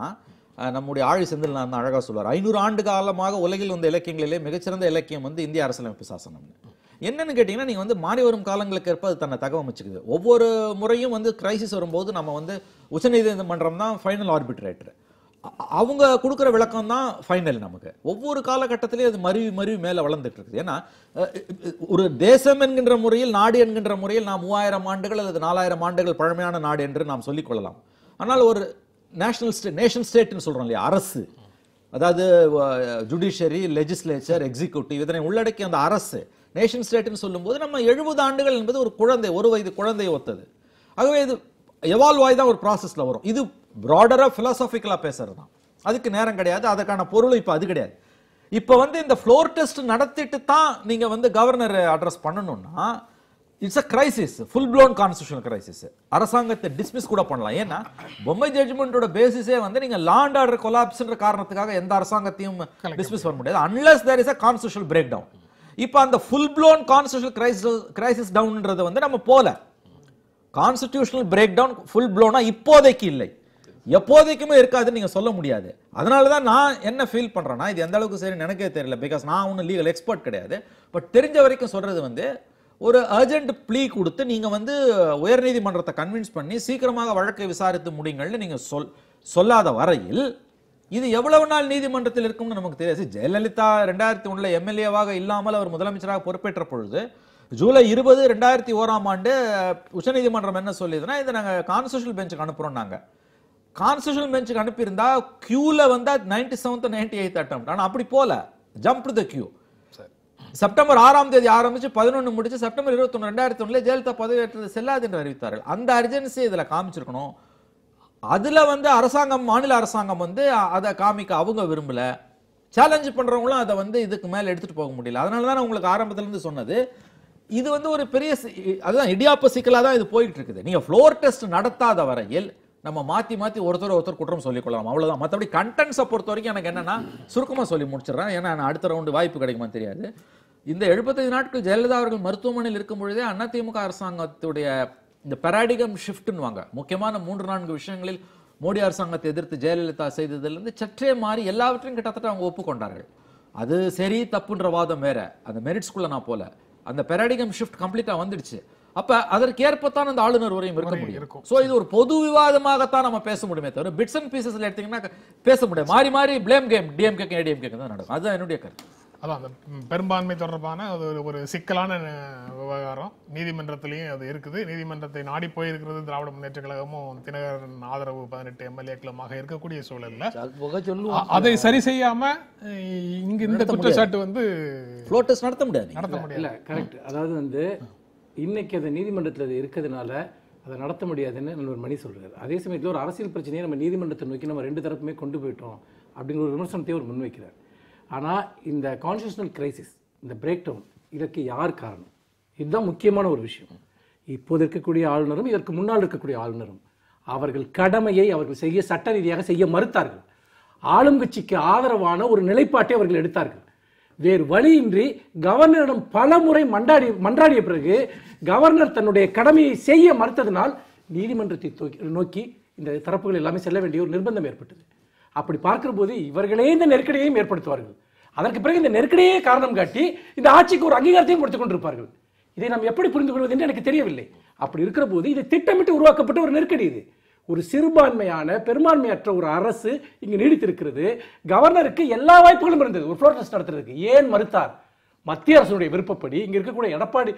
நம்முடைய ஆழி செந்தில் நான் அழகா சொல்வார், 500 ஆண்டு காலமாக உலகில் வந்த இலக்கியங்களிலே மிகச்சிறந்த இலக்கியம் வந்து இந்திய அரசியலமைப்பு சாசனம். என்னன்னு கேட்டிங்கன்னா, நீங்கள் வந்து மாறி வரும் காலங்களுக்கு ஏற்ப அது தன்னை தகவமைச்சுக்குது. ஒவ்வொரு முறையும் வந்து கிரைசிஸ் வரும்போது நம்ம வந்து உச்சநீதிமன்றம் தான் ஃபைனல் ஆர்பிட்ரேட்டர், அவங்க கொடுக்குற விளக்கம் தான் ஃபைனல். நமக்கு ஒவ்வொரு காலகட்டத்திலேயும் அது மருவி மேலே வளர்ந்துட்டு இருக்குது. ஏன்னா ஒரு தேசம் என்கின்ற முறையில், நாடு என்கின்ற முறையில் நாம் 3000 ஆண்டுகள் அல்லது 4000 ஆண்டுகள் பழமையான நாடு என்று நாம் சொல்லிக் கொள்ளலாம். ஆனால் ஒரு நேஷன் ஸ்டேட்னு சொல்றோம் இல்லையா, அரசு, அதாவது ஜுடிஷியரி, லெஜிஸ்லேச்சர், எக்ஸிக்யூட்டிவ், இதனை உள்ளடக்கி அந்த அரசு நேஷன் ஸ்டேட்னு சொல்லும்போது நம்ம 70 ஆண்டுகள் என்பது ஒரு குழந்தை, ஒரு வயது குழந்தையை ஒத்தது. ஆகவே இது எவால்வ் ஆகி தான் ஒரு ப்ராசஸ்ல வரும். இது ப்ராடரா பிலாசாபிக்கலா பேசுறது தான், அதுக்கு நேரம் கிடையாது, அதுக்கான பொருள் இப்போ அது கிடையாது. இப்போ வந்து இந்த ஃப்ளோர் டெஸ்ட் நடத்திட்டு தான் நீங்க வந்து கவர்னர் அட்ரஸ் பண்ணணும்னா it's a crisis, full blown constitutional crisis. அரசாங்கத்தை டிஸ்மிஸ் கூட பண்ணலாம். ஏன்னா பொம்மை ஜட்ஜ்மெண்டோட பேசிஸே வந்து நீங்க லா அண்ட் ஆர்டர் கொலாப்ஸ்ன்ற காரணத்துக்காக எந்த அரசாங்கத்தையும் டிஸ்மிஸ் பண்ண முடியாது unless there is a constitutional breakdown. இப்போ அந்த ஃபுல் ப்ளோன் கான்ஸ்டிடியூஷனல் கிரைசிஸ் டவுன்ன்றது வந்து நம்ம போல கான்ஸ்டிடியூஷனல் பிரேக் டவுன் ஃபுல் ப்ளோனா இப்போதைக்கு இல்லை, எப்போதைக்குமே இருக்காதுன்னு நீங்க சொல்ல முடியாது. அதனால தான் நான் என்ன ஃபீல் பண்றேன்னா, இது எந்த அளவுக்கு சரி எனக்கே தெரியல, பிகாஸ் நான் ஒன்றும் லீகல் எக்ஸ்பர்ட் கிடையாது. பட் தெரிஞ்ச வரைக்கும் சொல்றது வந்து ஒரு அர்ஜென்ட் ப்ளீ கொடுத்து நீங்க வந்து உயர்நீதிமன்றத்தை கன்வின்ஸ் பண்ணி சீக்கிரமாக வழக்கை விசாரித்து முடிங்கள்னு நீங்க சொல்லாத வரையில் இது எவ்வளவு நாள் நீதிமன்றத்தில் இருக்கும்னு நமக்கு தெரியாது. ஜெயலலிதா 2001 எம்எல்ஏவாக இல்லாமல் அவர் முதலமைச்சராக பொறுப்பேற்ற பொழுது ஜூலை 20, 2001 உச்சநீதிமன்றம் என்ன சொல்லியதுன்னா, இதை நாங்கள் கான்ஸ்டிடியூஷனல் பெஞ்சுக்கு அனுப்புறோம். நாங்கள் கான்ஸ்டிடியூஷனல் பெஞ்சுக்கு அனுப்பியிருந்தா கியூல வந்தா 97th 98th அட்டெம்ப்ட். ஆனால் அப்படி போல ஜம்ப் த கியூ. செப்டம்பர் 6ஆம் தேதி ஆரம்பிச்சு 11 முடிச்சு செப்டம்பர் 21, 2001 ஜெயலலிதா பதவியேற்றது செல்லாது என்று அறிவித்தார்கள். அந்த அர்ஜென்சி இதுல காமிச்சிருக்கணும். அதுல வந்து அரசாங்கம், மாநில அரசாங்கம் வந்து அதை காமிக்க அவங்க விரும்பல, சேலஞ்ச் பண்றவங்களும் அதை வந்து இதுக்கு மேல எடுத்துட்டு போக முடியல. அதனாலதான் உங்களுக்கு ஆரம்பத்துல இருந்து சொன்னது, இது வந்து ஒரு பெரிய அதுதான் இடியாப்ப சிக்கலா தான் இது போயிட்டு இருக்குது. நீங்க ஃப்ளோர் டெஸ்ட் நடத்தாத வரையில் நம்ம மாத்தி ஒருத்தர் குற்றம் சொல்லிக் கொள்ளலாம், அவ்வளவுதான். மற்றபடி கண்டென்ட்ஸை பொறுத்த வரைக்கும் எனக்கு என்னன்னா சுருக்கமா சொல்லி முடிச்சிடறேன், ஏன்னா நான் அடுத்த ரவுண்டு வாய்ப்பு கிடைக்குமா தெரியாது. இந்த 75 நாட்கள் ஜெயலலிதா அவர்கள் மருத்துவமனையில் இருக்கும் பொழுதே அதிமுக அரசாங்கத்துடைய இந்த பெராடிகம் ஷிஃப்ட்னு வாங்க, முக்கியமான 3-4 விஷயங்களில் மோடி அரசாங்கத்தை எதிர்த்து ஜெயலலிதா செய்ததிலிருந்து சற்றே மாறி எல்லாவற்றையும் கிட்டத்தட்ட அவங்க ஒப்புக்கொண்டார்கள். அது சரி தப்புன்ற வாதம் வேற, அந்த மெரிட்ஸ்குள்ள நான் போல, அந்த பெராடிகம் ஷிஃப்ட் கம்ப்ளீட்டா வந்துடுச்சு. அப்ப அதற்கு ஏற்பத்தான் அந்த ஆளுநர் உரையும் இருக்க முடியும். சோ இது ஒரு பொது விவாதமாகத்தான் நம்ம பேச முடியுமே தவிர பிட்ஸ் அண்ட் பீசஸ்ல எடுத்தீங்கன்னா பேச முடியாது. மாறி பிளேம் கேம் டிஎம்கே ஏடிஎம்கே தான் நடக்கும். அதுதான் என்னுடைய கருத்து. அதான் அந்த பெரும்பான்மை தொடர்பான ஒரு சிக்கலான விவகாரம் நீதிமன்றத்திலையும் அது இருக்குது. நீதிமன்றத்தை நாடி போயிருக்கிறது திராவிட முன்னேற்ற கழகமும் தினகரன் ஆதரவு 18 எம்எல்ஏக்களுமாக இருக்கக்கூடிய சூழல்ல அதை சரி செய்யாம இங்க இந்த குற்றச்சாட்டு வந்து ஃப்ளோர் டெஸ்ட் நடத்த முடியாது. இல்ல கரெக்ட். அதாவது வந்து இன்னைக்கு அது நீதிமன்றத்தில் இருக்கிறதுனால அதை நடத்த முடியாதுன்னு ஒரு மணி சொல்றாரு. அதே சமயத்தில் ஒரு அரசியல் பிரச்சனையை நம்ம நீதிமன்றத்தை நோக்கி நம்ம 2 தரப்புமே கொண்டு போயிட்டோம் அப்படிங்கிற ஒரு விமர்சனத்தை ஒரு முன்வைக்கிறார். ஆனால் இந்த கான்ஸ்டிடியூஷனல் கிரைசிஸ், இந்த பிரேக் டவுன், இதற்கு யார் காரணம்? இதுதான் முக்கியமான ஒரு விஷயம். இப்போது இருக்கக்கூடிய ஆளுநரும் இதற்கு முன்னால் இருக்கக்கூடிய ஆளுநரும் அவர்கள் கடமையை அவர்கள் செய்ய சட்ட ரீதியாக செய்ய மறுத்தார்கள். ஆளும் கட்சிக்கு ஆதரவான ஒரு நிலைப்பாட்டை அவர்கள் எடுத்தார்கள். வேறு வழியின்றி கவர்னரிடம் பல முறை மன்றாடிய பிறகு கவர்னர் தன்னுடைய கடமையை செய்ய மறுத்ததனால் நீதிமன்றத்தை நோக்கி இந்த தரப்புகள் எல்லாமே செல்ல வேண்டிய ஒரு நிர்பந்தம் ஏற்பட்டது. அப்படி பார்க்கிற போது இவர்களே இந்த நெருக்கடியையும் ஏற்படுத்துவார்கள். அதற்கு பிறகு இந்த நெருக்கடியே காரணம் காட்டி இந்த ஆட்சிக்கு ஒரு அங்கீகாரத்தையும் கொடுத்துக் கொண்டிருப்பார்கள். இதை நாம் எப்படி புரிந்து கொள்வது என்று எனக்கு தெரியவில்லை. அப்படி இருக்கிற போது இது திட்டமிட்டு உருவாக்கப்பட்ட ஒரு நெருக்கடி. இது ஒரு சிறுபான்மையான பெரும்பான்மையற்ற ஒரு அரசு இங்கு நீடித்திருக்கிறது. கவர்னருக்கு எல்லா வாய்ப்புகளும் இருந்தது ஒரு ஃப்ளோர் டெஸ்ட் நடத்துறதுக்கு. ஏன் மறுத்தார்? மத்திய அரசுடைய விருப்பப்படி, இங்க இருக்கக்கூடிய எடப்பாடி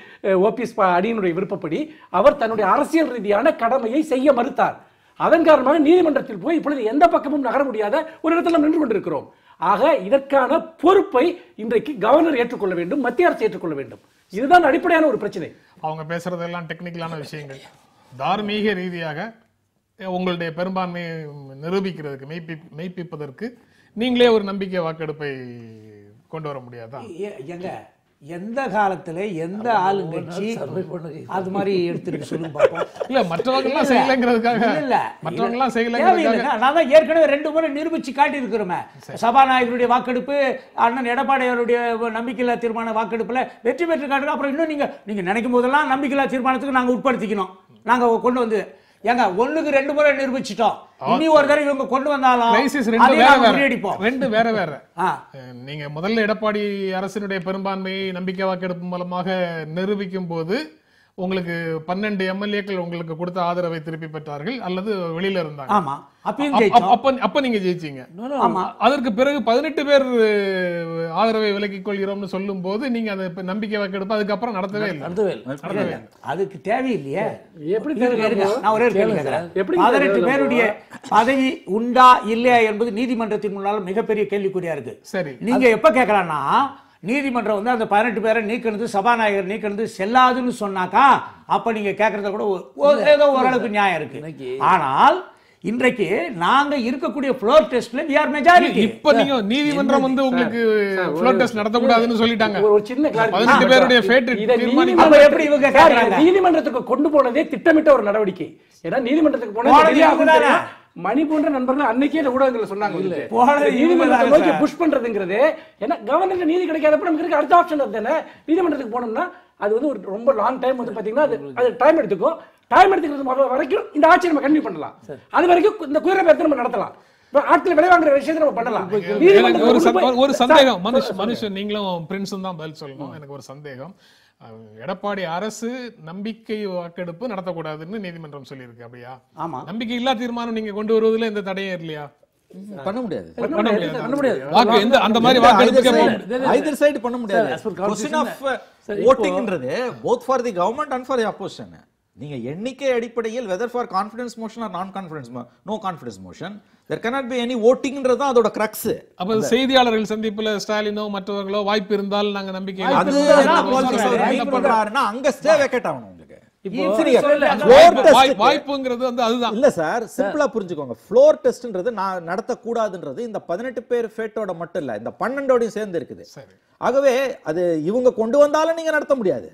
ஓபிஎஸ் அணியினுடைய விருப்பப்படி அவர் தன்னுடைய அரசியல் ரீதியான கடமையை செய்ய மறுத்தார். அதன் காரணமாக நீதிமன்றத்தில் போய் இப்பொழுது எந்த பக்கமும் நகர முடியாத ஒரு இடத்தில் நாம் நின்று கொண்டிருக்கிறோம். ஆக இதற்கான பொறுப்பை இன்றைக்கு கவர்னர் ஏற்றுக்கொள்ள வேண்டும், மத்திய அரசு ஏற்றுக்கொள்ள வேண்டும். இதுதான் அடிப்படையான ஒரு பிரச்சனை. அவங்க பேசுறதெல்லாம் டெக்னிக்கலான விஷயங்கள். தார்மீக ரீதியாக உங்களுடைய பெரும்பான்மையை நிரூபிக்கிறதுக்கு, மெய்ப்பிப்பதற்கு நீங்களே ஒரு நம்பிக்கை வாக்கெடுப்பை கொண்டு வர முடியாதா? எங்க எந்த காலத்துல எந்த ஆளுங்கட்சி அது மாதிரி எடுத்துருக்கு சொல்லுங்க பாப்போம். இல்ல மற்றவங்க எல்லாம் செய்யலங்கிறதுக்காக இல்ல மற்றவங்க எல்லாம் தேவையில்லைங்க. செய்யலங்கிறதுக்காக நான் தான் ஏற்கனவே 2 முறை நிரூபிச்சு காட்டி இருக்கிறோமே. சபாநாயகருடைய வாக்கெடுப்பு, அண்ணன் எடப்பாடியாருடைய நம்பிக்கையில்லா தீர்மான வாக்கெடுப்புல வெற்றி பெற்று காட்டுங்க. அப்புறம் இன்னும் நீங்க நினைக்கும் போதெல்லாம் நம்பிக்கையில்லா தீர்மானத்துக்கு நாங்க உட்படுத்திக்கணும். நாங்க கொண்டு வந்து ஏங்க 1க்கு 2 முறை நிரூபிச்சிட்டோம். இனி ஒரு தடவை இவங்க கொண்டு வந்தாலும் crisis ரெண்டு வேற வேற. நீங்க முதல்ல எடப்பாடி அரசினுடைய பெரும்பான்மையை நம்பிக்கை வாக்கெடுப்பு மூலமாக நிரூபிக்கும் போது உங்களுக்கு 12 எம்எல்ஏக்கள் உங்களுக்கு கொடுத்த ஆதரவை திருப்பி பெற்றார்கள் அல்லது வெளியில இருந்தாங்க. ஆமா, அப்பயும் ஜெயிச்சோம். அப்ப நீங்க ஜெயிச்சீங்க. ஆமா, அதற்கு பிறகு 18 பேர் ஆதரவை விலக்கிக் கொள்கிறோம்னு சொல்லும் போது நீங்க அதை நம்பிக்கை வாக்கெடுப்பு அதுக்கப்புறம் நடத்தவே இல்லை. அதுக்கு தேவையில்லையே. எப்படி நான் ஒரே கேள்வி கேட்கிறேன். 18 பேருடைய பதவி உண்டா இல்லையா என்பது நீதிமன்றத்தின் முன்னால மிகப்பெரிய கேள்விக்குறியா இருக்கு. சரி, நீங்க எப்ப கேட்கலாம்னா நீதிமன்றம் வந்து அந்த 18 பேரை நீக்கினது, சபாநாயகர் நீக்கினது செல்லாதுன்னு சொன்னாக்கா அப்ப நீங்க கேட்கறத கூட ஏதோ ஓரளவுக்கு நியாயம் இருக்கு. ஆனால் இன்றைக்கு நாங்க இருக்கக்கூடிய ஃப்ளோர் டெஸ்ட்ல we are majority. இப்ப நீங்க நீதிமன்றம் வந்து உங்களுக்கு ஃப்ளோர் டெஸ்ட் நடத்த கூடாதுன்னு சொல்லிட்டாங்க. ஒரு சின்ன 18 பேருடைய ஃபேட் அப்ப எப்படி இவங்க கேக்குறாங்க? நீதிமன்றத்துக்கு கொண்டு போனதே திட்டமிட்ட ஒரு நடவடிக்கை. ஏன்னா நீதிமன்றத்துக்கு போனது மணி போன்ற நண்பர்கள் அன்னைக்கே ஊடகங்கள்ல சொன்னாங்க. நீதிமன்றத்தை நோக்கி புஷ் பண்றதுங்கிறது ஏன்னா கவர்னருக்கு நீதி கிடைக்காதப்ப நமக்கு இருக்க அடுத்த ஆப்ஷன் தானே. நீதிமன்றத்துக்கு போனோம்னா அது வந்து ஒரு ரொம்ப லாங் டைம் வந்து பாத்தீங்கன்னா அது டைம் எடுத்துக்கும். டைம் எடுத்துக்கிறது வரைக்கும் இந்த ஆட்சி நம்ம கண்டினியூ பண்ணலாம். அது வரைக்கும் இந்த குதிரை பேரத்தை நம்ம நடத்தலாம். ஆட்கள் விலை வாங்குற விஷயத்தை நம்ம பண்ணலாம். ஒரு சந்தேகம் மனுஷன் நீங்களும் பிரின்ஸும் தான் பதில் சொல்லணும். எனக்கு ஒரு சந்தேகம். எடப்பாடி அரசு நம்பிக்கை வாக்கெடுப்பு நடத்தக்கூடாதுன்னு நீதிமன்றம் சொல்லியிருக்கு. அப்படியா? ஆமா. நம்பிக்கை இல்லா தீர்மானம் நீங்க கொண்டு வருவதில் எந்த தடையும் இல்லையா? பண்ண முடியாது. வாக்கு எந்த அந்த மாதிரி வாக்கெடுப்புக்கே போக முடியாது. either side பண்ண முடியாது. question of votingன்றது both for the government and for the opposition. நீங்க எண்ணிக்கை அடிப்படையில் whether for confidence motion or non confidence no confidence motion there cannot be any votingன்றது தான் அதோட crux. அப்ப செய்தியாளர்கள் சந்திப்புல ஸ்டாலினோ மற்றவர்களோ வாய்ப்பு இருந்தால் நாங்க நம்பிக்கை அது என்ன பண்றாருன்னா அங்க ஸ்டே வேக்கேட் ஆகணும் உங்களுக்கு. வாய்ப்புங்கிறது வந்து அதுதான் இல்ல சார், சிம்பிளா புரிஞ்சுக்கோங்க. ஃப்ளோர் டெஸ்ட்ன்றது நான் நடத்த கூடாதுன்றது இந்த 18 பேர் ஃபேட்டோட மட்டும் இல்ல, இந்த 12ஓடையும் சேர்ந்து இருக்குது. ஆகவே அது இவங்க கொண்டு வந்தாலும் நீங்க நடத்த முடியாது,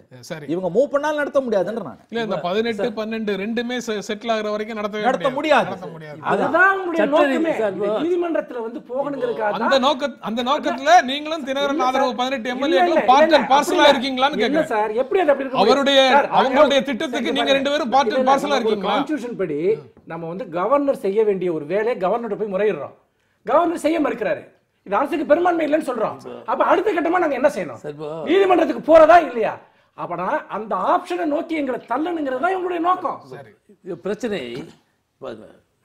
இவங்க மூவ் பண்ணாலும் நடத்த முடியாதுன்ற நான் இல்ல. இந்த 18 12 ரெண்டுமே செட்டில் ஆகுற வரைக்கும் நடத்த முடியாது. அதுதான் உங்களுடைய நோக்கமே. நீதிமன்றத்துல வந்து போகணுங்கிறதுக்காக அந்த நோக்கத்துல நீங்களும் தினகரன் ஆதரவு 18 எம்எல்ஏக்களும் பார்ட் அண்ட் பார்சலா இருக்கீங்களான்னு கேக்குறேன் சார். எப்படி அது அப்படி அவருடைய அவங்களுடைய திட்டத்துக்கு நீங்க ரெண்டு பேரும் பார்ட் அண்ட் பார்சலா இருக்கீங்களா? கான்ஸ்டிடியூஷன் படி நம்ம வந்து கவர்னர் செய்ய வேண்டிய ஒரு வேலையை கவர்னர் போய் முறையிடுறோம். கவர்னர் செய்ய மறுக்கிறாரு. இது அரசுக்கு பெரும்பான்மை இல்லைன்னு சொல்றோம். அப்ப அடுத்த கட்டமா நாங்க என்ன செய்யணும்? நீதிமன்றத்துக்கு போறதா இல்லையா? அப்பனா அந்த ஆப்ஷனை நோக்கி எங்களை தள்ளணுங்கிறது தான் இவங்களுடைய நோக்கம். பிரச்சனை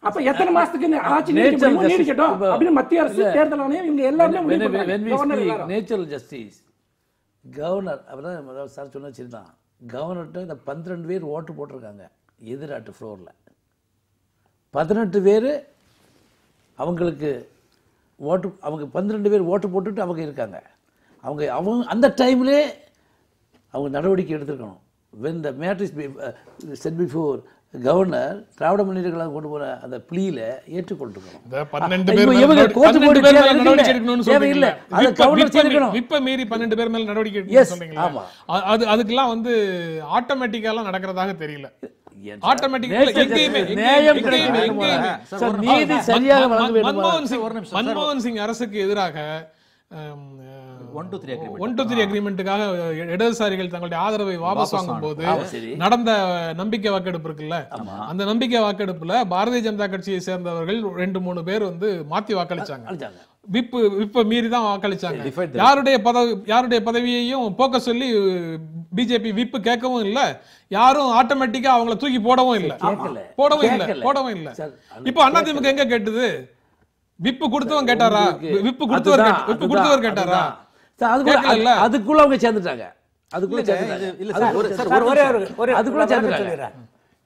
அப்ப எத்தனை மாசத்துக்கு ஆட்சி நீடிக்கட்டும் அப்படின்னு மத்திய அரசு தேர்தல் ஆணையம் இவங்க எல்லாரும் நேச்சுரல் ஜஸ்டிஸ் கவர்னர் அப்பதான் சார் சொன்ன சரிதான். கவர்னர்கிட்ட இந்த 12 பேர் ஓட்டு போட்டிருக்காங்க எதிராட்டு ஃப்ளோரில். 18 பேர் அவங்களுக்கு ஓட்டு, அவங்க 12 பேர் ஓட்டு போட்டுட்டு அவங்க இருக்காங்க. அவங்க அந்த டைம்லேயே அவங்க நடவடிக்கை எடுத்துருக்கணும். when the matter is said before governor Dravida Munnetra Kazhagam கொண்டு போன அந்த பிளீல ஏற்றுக்கொண்டிருக்கணும். அதுக்கெல்லாம் வந்து ஆட்டோமேட்டிக்கா நடக்கிறதாக தெரியல. மன்மோகன் சிங் அரசுக்கு எதிராக 1-2-3 அக்ரிமெண்ட்டுக்காக இடதுசாரிகள் தங்களுடைய ஆதரவை வாபஸ் வாங்கும் போது நடந்த நம்பிக்கை வாக்கெடுப்பு இருக்குல்ல, அந்த நம்பிக்கை வாக்கெடுப்புல பாரதிய ஜனதா கட்சியை சேர்ந்தவர்கள் 2-3 பேர் வந்து மாத்தி வாக்களிச்சாங்க. விப்ப மீறி தான் வாக்களிச்சாங்க. யாருடைய பதவியையும் போக்க சொல்லி பிஜேபி விப்பு கேட்கவும் இல்ல, யாரும் ஆட்டோமேட்டிக்கா அவங்கள தூக்கி போடவும் இல்ல. இப்ப அதிமுக எங்க கேட்டது? விப்பு கொடுத்தவன் கேட்டாரா? விப்பு கொடுத்தவர் கேட்டாரா? அதுக்குள்ள அவங்க சேர்ந்துட்டாங்க.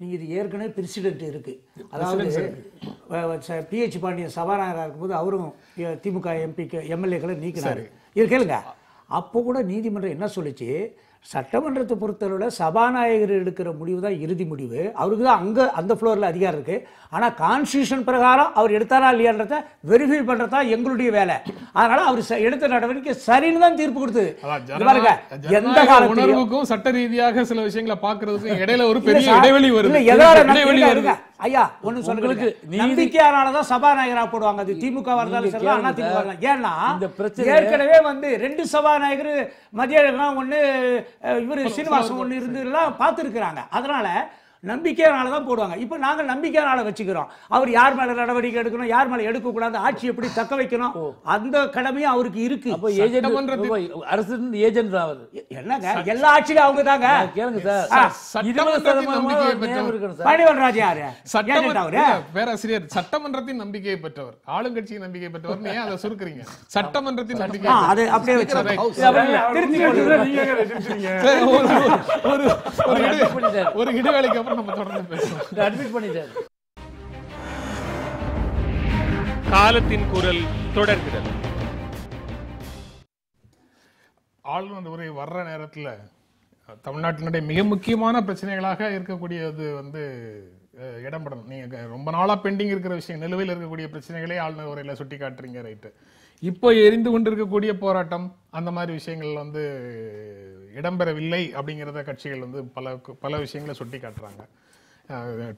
நீங்க இது ஏற்கனவே பிரசிடென்ட் இருக்கு. அதாவது PH பாண்டியன் சபாநாயகராக இருக்கும்போது அவரும் திமுக எம்பிக்கு எம்எல்ஏக்களை நீக்கினாரு. இது கேளுங்க. அப்போ கூட நீதிமன்றம் என்ன சொல்லிச்சு? சட்டமன்றத்தை பொறுத்தளவில் சபாநாயகர் எடுக்கிற முடிவு தான் இறுதி முடிவு. அவருக்கு தான் அங்கே அந்த ஃப்ளோரில் அதிகாரம் இருக்குது. ஆனால் கான்ஸ்டியூஷன் பிரகாரம் அவர் எடுத்தாரா இல்லையான்றத வெரிஃபை பண்ணுறது தான் எங்களுடைய வேலை. அதனால் அவர் எடுத்த நடவடிக்கை சரின்னு தான் தீர்ப்பு கொடுத்தது. பாருங்க, எந்த உணர்வுக்கும் சட்ட ரீதியாக சில விஷயங்களை பார்க்கறதுக்கும் இடையில ஒரு பெரிய இடைவெளி வருது. ஐயா ஒண்ணு சொல்லுங்களுக்கு, நம்பிக்கையானாலதான் சபாநாயகரா போடுவாங்க. அது திமுக இருந்தாலும் சரி, அண்ணா திமுக இருந்தாலும். ஏன்னா ஏற்கனவே வந்து 2 சபாநாயகர் மதியம் ஒண்ணு இவரு சீனிவாசன் ஒண்ணு இருந்து எல்லாம் பார்த்துருக்கிறாங்க. அதனால நம்பிக்கையானால தான் போடுவாங்க. இப்போ நாங்க நம்பிக்கையானால வச்சுக்கிறோம். அவர் யார் மேல நடவடிக்கை எடுக்கணும், யார் மேல எடுக்க கூடாது, ஆட்சி எப்படி தக்க வைக்கணும், அந்த கடமையும் அவருக்கு இருக்கு. அப்போ அரசு ஏஜென்ட் அவர் என்னங்க, எல்லா ஆட்சியிலும் அவங்க தாங்க. கேளுங்க சார், பணிவன் ராஜா யாரு? பேராசிரியர் சட்டமன்றத்தின் நம்பிக்கையை பெற்றவர், ஆளுங்கட்சியின் நம்பிக்கை பெற்றவர். ஏன் அதை சுருக்குறீங்க? சட்டமன்றத்தின் நம்பிக்கை அது அப்படியே வச்சு ஒரு இடைவேளைக்கு அப்புறம் நம்ம தொடர்ந்து பேசுவோம். அட்மிட் பண்ணிட்டாரு. காலத்தின் குரல் தொடர்கிறது. ஆளுநர் உரை வர்ற நேரத்தில் தமிழ்நாட்டினுடைய மிக முக்கியமான பிரச்சனைகளாக இருக்கக்கூடியது வந்து இடம்பெறணும். நீங்க ரொம்ப நாளா பெண்டிங் இருக்கிற விஷயம், நிலுவையில் இருக்கக்கூடிய பிரச்சனைகளே ஆளுநர் உரையில சுட்டி காட்டுறீங்க, ரைட்டு. இப்போ எரிந்து கொண்டிருக்கக்கூடிய போராட்டம், அந்த மாதிரி விஷயங்கள் வந்து இடம்பெறவில்லை அப்படிங்கிறத கட்சிகள் வந்து பல விஷயங்களை சுட்டி காட்டுறாங்க.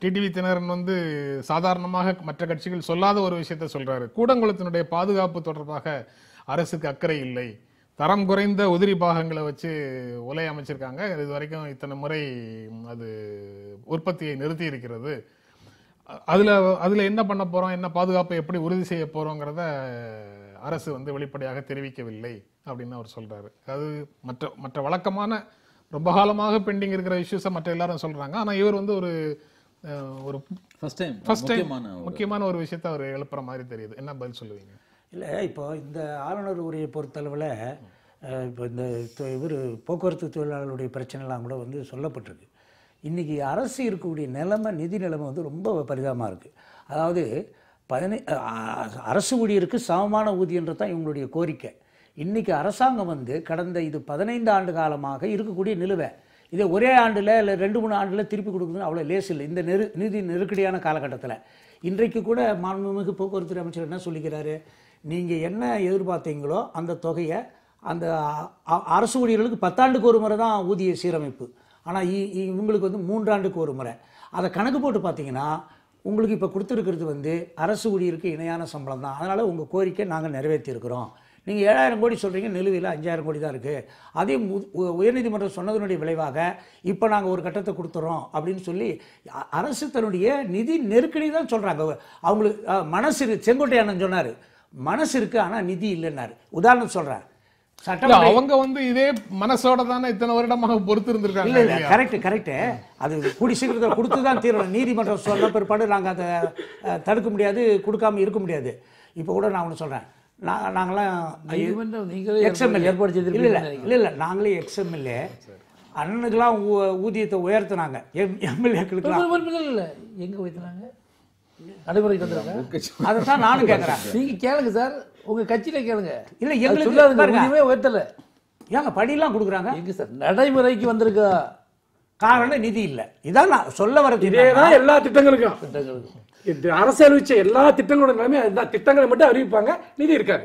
டிடிவி தினகரன் வந்து சாதாரணமாக மற்ற கட்சிகள் சொல்லாத ஒரு விஷயத்த சொல்றாரு. கூடங்குளத்தினுடைய பாதுகாப்பு தொடர்பாக அரசுக்கு அக்கறை இல்லை, தரம் குறைந்த உதிரி பாகங்களை வச்சு உலை அமைச்சிருக்காங்க, இது வரைக்கும் இத்தனை முறை அது உற்பத்தியை நிறுத்தி இருக்கிறது, அதுல என்ன பண்ண போறோம், என்ன பாதுகாப்பை எப்படி உறுதி செய்ய போறோங்கிறத அரசு வந்து வெளிப்படையாக தெரிவிக்கவில்லை அப்படின்னு அவர் சொல்றாரு. அது மற்ற வழக்கமான ரொம்ப காலமாக பெண்டிங் இருக்கிற இஷ்யூஸை மற்ற எல்லாரும் சொல்றாங்க. ஆனா இவர் வந்து ஒரு முக்கியமான ஒரு விஷயத்தை அவர் எழுப்புற மாதிரி தெரியுது. என்ன பதில் சொல்லுவீங்க? இல்லை, இப்போ இந்த ஆளுநர் உரையை பொறுத்தளவில் இப்போ இந்த இவர் போக்குவரத்து தொழிலாளர்களுடைய பிரச்சனைலாம் கூட வந்து சொல்லப்பட்டிருக்கு. இன்றைக்கி அரசு இருக்கக்கூடிய நிலைமை, நிதி நிலைமை வந்து ரொம்ப பரிதாபமாக இருக்குது. அதாவது அரசு ஊழியருக்கு சமமான ஊதியன்றது தான் இவங்களுடைய கோரிக்கை. இன்றைக்கி அரசாங்கம் வந்து கடந்த 15 ஆண்டு காலமாக இருக்கக்கூடிய நிலுவை இதை ஒரே ஆண்டில் இல்லை 2-3 ஆண்டில் திருப்பி கொடுக்குறது அவ்வளோ லேஸ் இல்லை. இந்த நிதி நெருக்கடியான காலகட்டத்தில் இன்றைக்கு கூட மாண்புமிகு போக்குவரத்து அமைச்சர் என்ன சொல்லிக்கிறாரு, நீங்கள் என்ன எதிர்பார்த்தீங்களோ அந்த தொகையை அந்த அரசு ஊழியர்களுக்கு 10 ஆண்டுக்கு ஒரு முறை தான் ஊதிய சீரமைப்பு, ஆனால் இவங்களுக்கு வந்து 3 ஆண்டுக்கு ஒரு முறை. அதை கணக்கு போட்டு பார்த்தீங்கன்னா உங்களுக்கு இப்போ கொடுத்துருக்கிறது வந்து அரசு ஊழியருக்கு இணையான சம்பளம் தான். அதனால் உங்கள் கோரிக்கை நாங்கள் நிறைவேற்றியிருக்கிறோம். நீங்கள் 7000 கோடி சொல்கிறீங்க, நிலுவையில் 5000 கோடி தான் இருக்குது. அதையும் உயர்நீதிமன்றம் சொன்னதனுடைய விளைவாக இப்போ நாங்கள் ஒரு கட்டத்தை கொடுத்துறோம் அப்படின்னு சொல்லி அரசு தன்னுடைய நிதி நெருக்கடி தான் சொல்கிறாங்க. அவங்களுக்கு மனசு செங்கோட்டையானன் சொன்னார், மனசு இருக்குது ஆனால் நிதி இல்லைன்னாரு. உதாரணம் சொல்கிறேன், அவங்க வந்து இதே மனசோட தானே இத்தனை வருடமாக பொறுத்து இருந்திருக்காங்க. இல்ல கரெக்ட். அது கூடி சீக்கிரத்தில் கொடுத்து தான் தீரணும். நீதிமன்றம் சொல்ல பிற்பாடு நாங்கள் அதை தடுக்க முடியாது, கொடுக்காம இருக்க முடியாது. இப்போ கூட நான் ஒன்று சொல்கிறேன், நாங்களாம் எக்ஸ்எம்எல்ஏ இல்லை நாங்களே எக்ஸ்எம்எல்ஏ அண்ணனுக்கெல்லாம் ஊதியத்தை உயர்த்தினாங்க, எம்எல்ஏக்களுக்கு இல்லை எங்கே உயர்த்தினாங்க நடைமுறைக்கு வந்துடுறாங்க. அதைத்தான் நானும் கேட்குறேன். நீங்கள் கேளுங்க சார், உங்க கட்சியில கேளுங்க. இல்லை எங்களுக்கு உயர்த்தல, ஏங்க படியெல்லாம் கொடுக்குறாங்க எங்க சார் நடைமுறைக்கு வந்திருக்கா? காரணம் நிதி இல்லை. இதான் நான் சொல்ல வர. இதேதான் எல்லா திட்டங்களுக்கும் அரசு அறிவிச்ச எல்லா திட்டங்களோட நிலைமை அதுதான். திட்டங்களை மட்டும் அறிவிப்பாங்க, நிதி இருக்காது.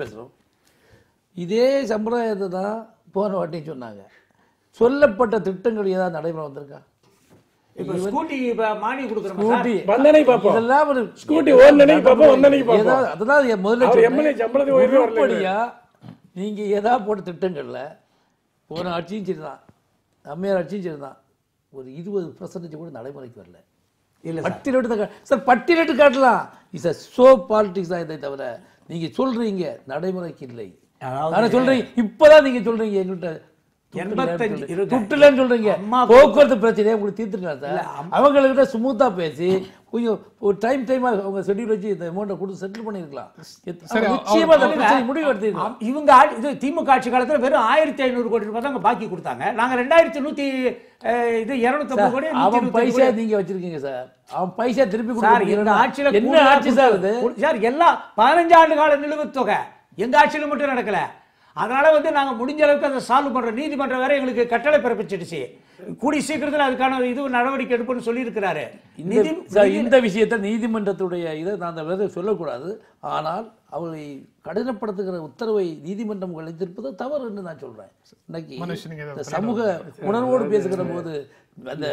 பேசுறோம். இதே சம்பிரதாயத்தை தான் போன வாட்டி சொன்னாங்க. சொல்லப்பட்ட திட்டங்கள் ஏதாவது நடைமுறை வந்திருக்கா? நீங்க ஏதாவது போட்ட திட்டங்கள்ல போன ஆட்சியும் சரிதான், அம்மையார் ஆட்சியும் சரிதான், ஒரு 20% கூட நடைமுறைக்கு வரல. இல்ல பட்டியலிட்டு காட்டலாம். இட்ஸ் சோ பாலிடிக்ஸ் தான். இதை தவிர நீங்க சொல்றீங்க நடைமுறைக்கு இல்லை, சொல்றீங்க இப்பதான் நீங்க சொல்றீங்க எங்கள்கிட்ட சொல்றீங்க போக்குவரத்து பிரச்சனையை உங்களுக்கு தீர்த்துருக்காங்க சார். அவங்ககிட்ட ஸ்மூத்தா பேசி கொஞ்சம் ஒரு டைம் அவங்க ஷெட்யூல் வச்சு இந்த அமௌண்ட்டை கொடுத்து செட்டில் பண்ணிருக்கலாம். முடிவு எடுத்துக்கலாம். இவங்க இது திமுக ஆட்சி காலத்தில் வெறும் 1500 கோடி ரூபாய் தான் பாக்கி கொடுத்தாங்க. நாங்க 2150 கோடி அவன் பைசா நீங்க வச்சிருக்கீங்க சார். அவன் பைசா திருப்பி கொடுத்தாங்க. ஆட்சியில என்ன ஆட்சி சார் இது? சார் எல்லாம் 15 ஆண்டு கால நிலுவைத் தொகை எங்க ஆட்சியில மட்டும் நடக்கல. அதனால வந்து நாங்க முடிஞ்ச அளவுக்கு அதை சால்வ் பண்றோம். நீதிமன்றம் வேற எங்களுக்கு கட்டளை பிறப்பிச்சிடுச்சு, கூடி சீக்கிரத்தில் அதுக்கான இது நடவடிக்கை எடுப்புன்னு சொல்லியிருக்கிறாரு. இந்த விஷயத்தை நீதிமன்றத்துடைய இதை நான் வேற சொல்லக்கூடாது. ஆனால் அவரை கடினப்படுத்துகிற உத்தரவை நீதிமன்றம் அளித்திருப்பது தவறு என்று நான் சொல்றேன். இன்னைக்கு சமூக உணர்வோடு பேசுகிற போது அந்த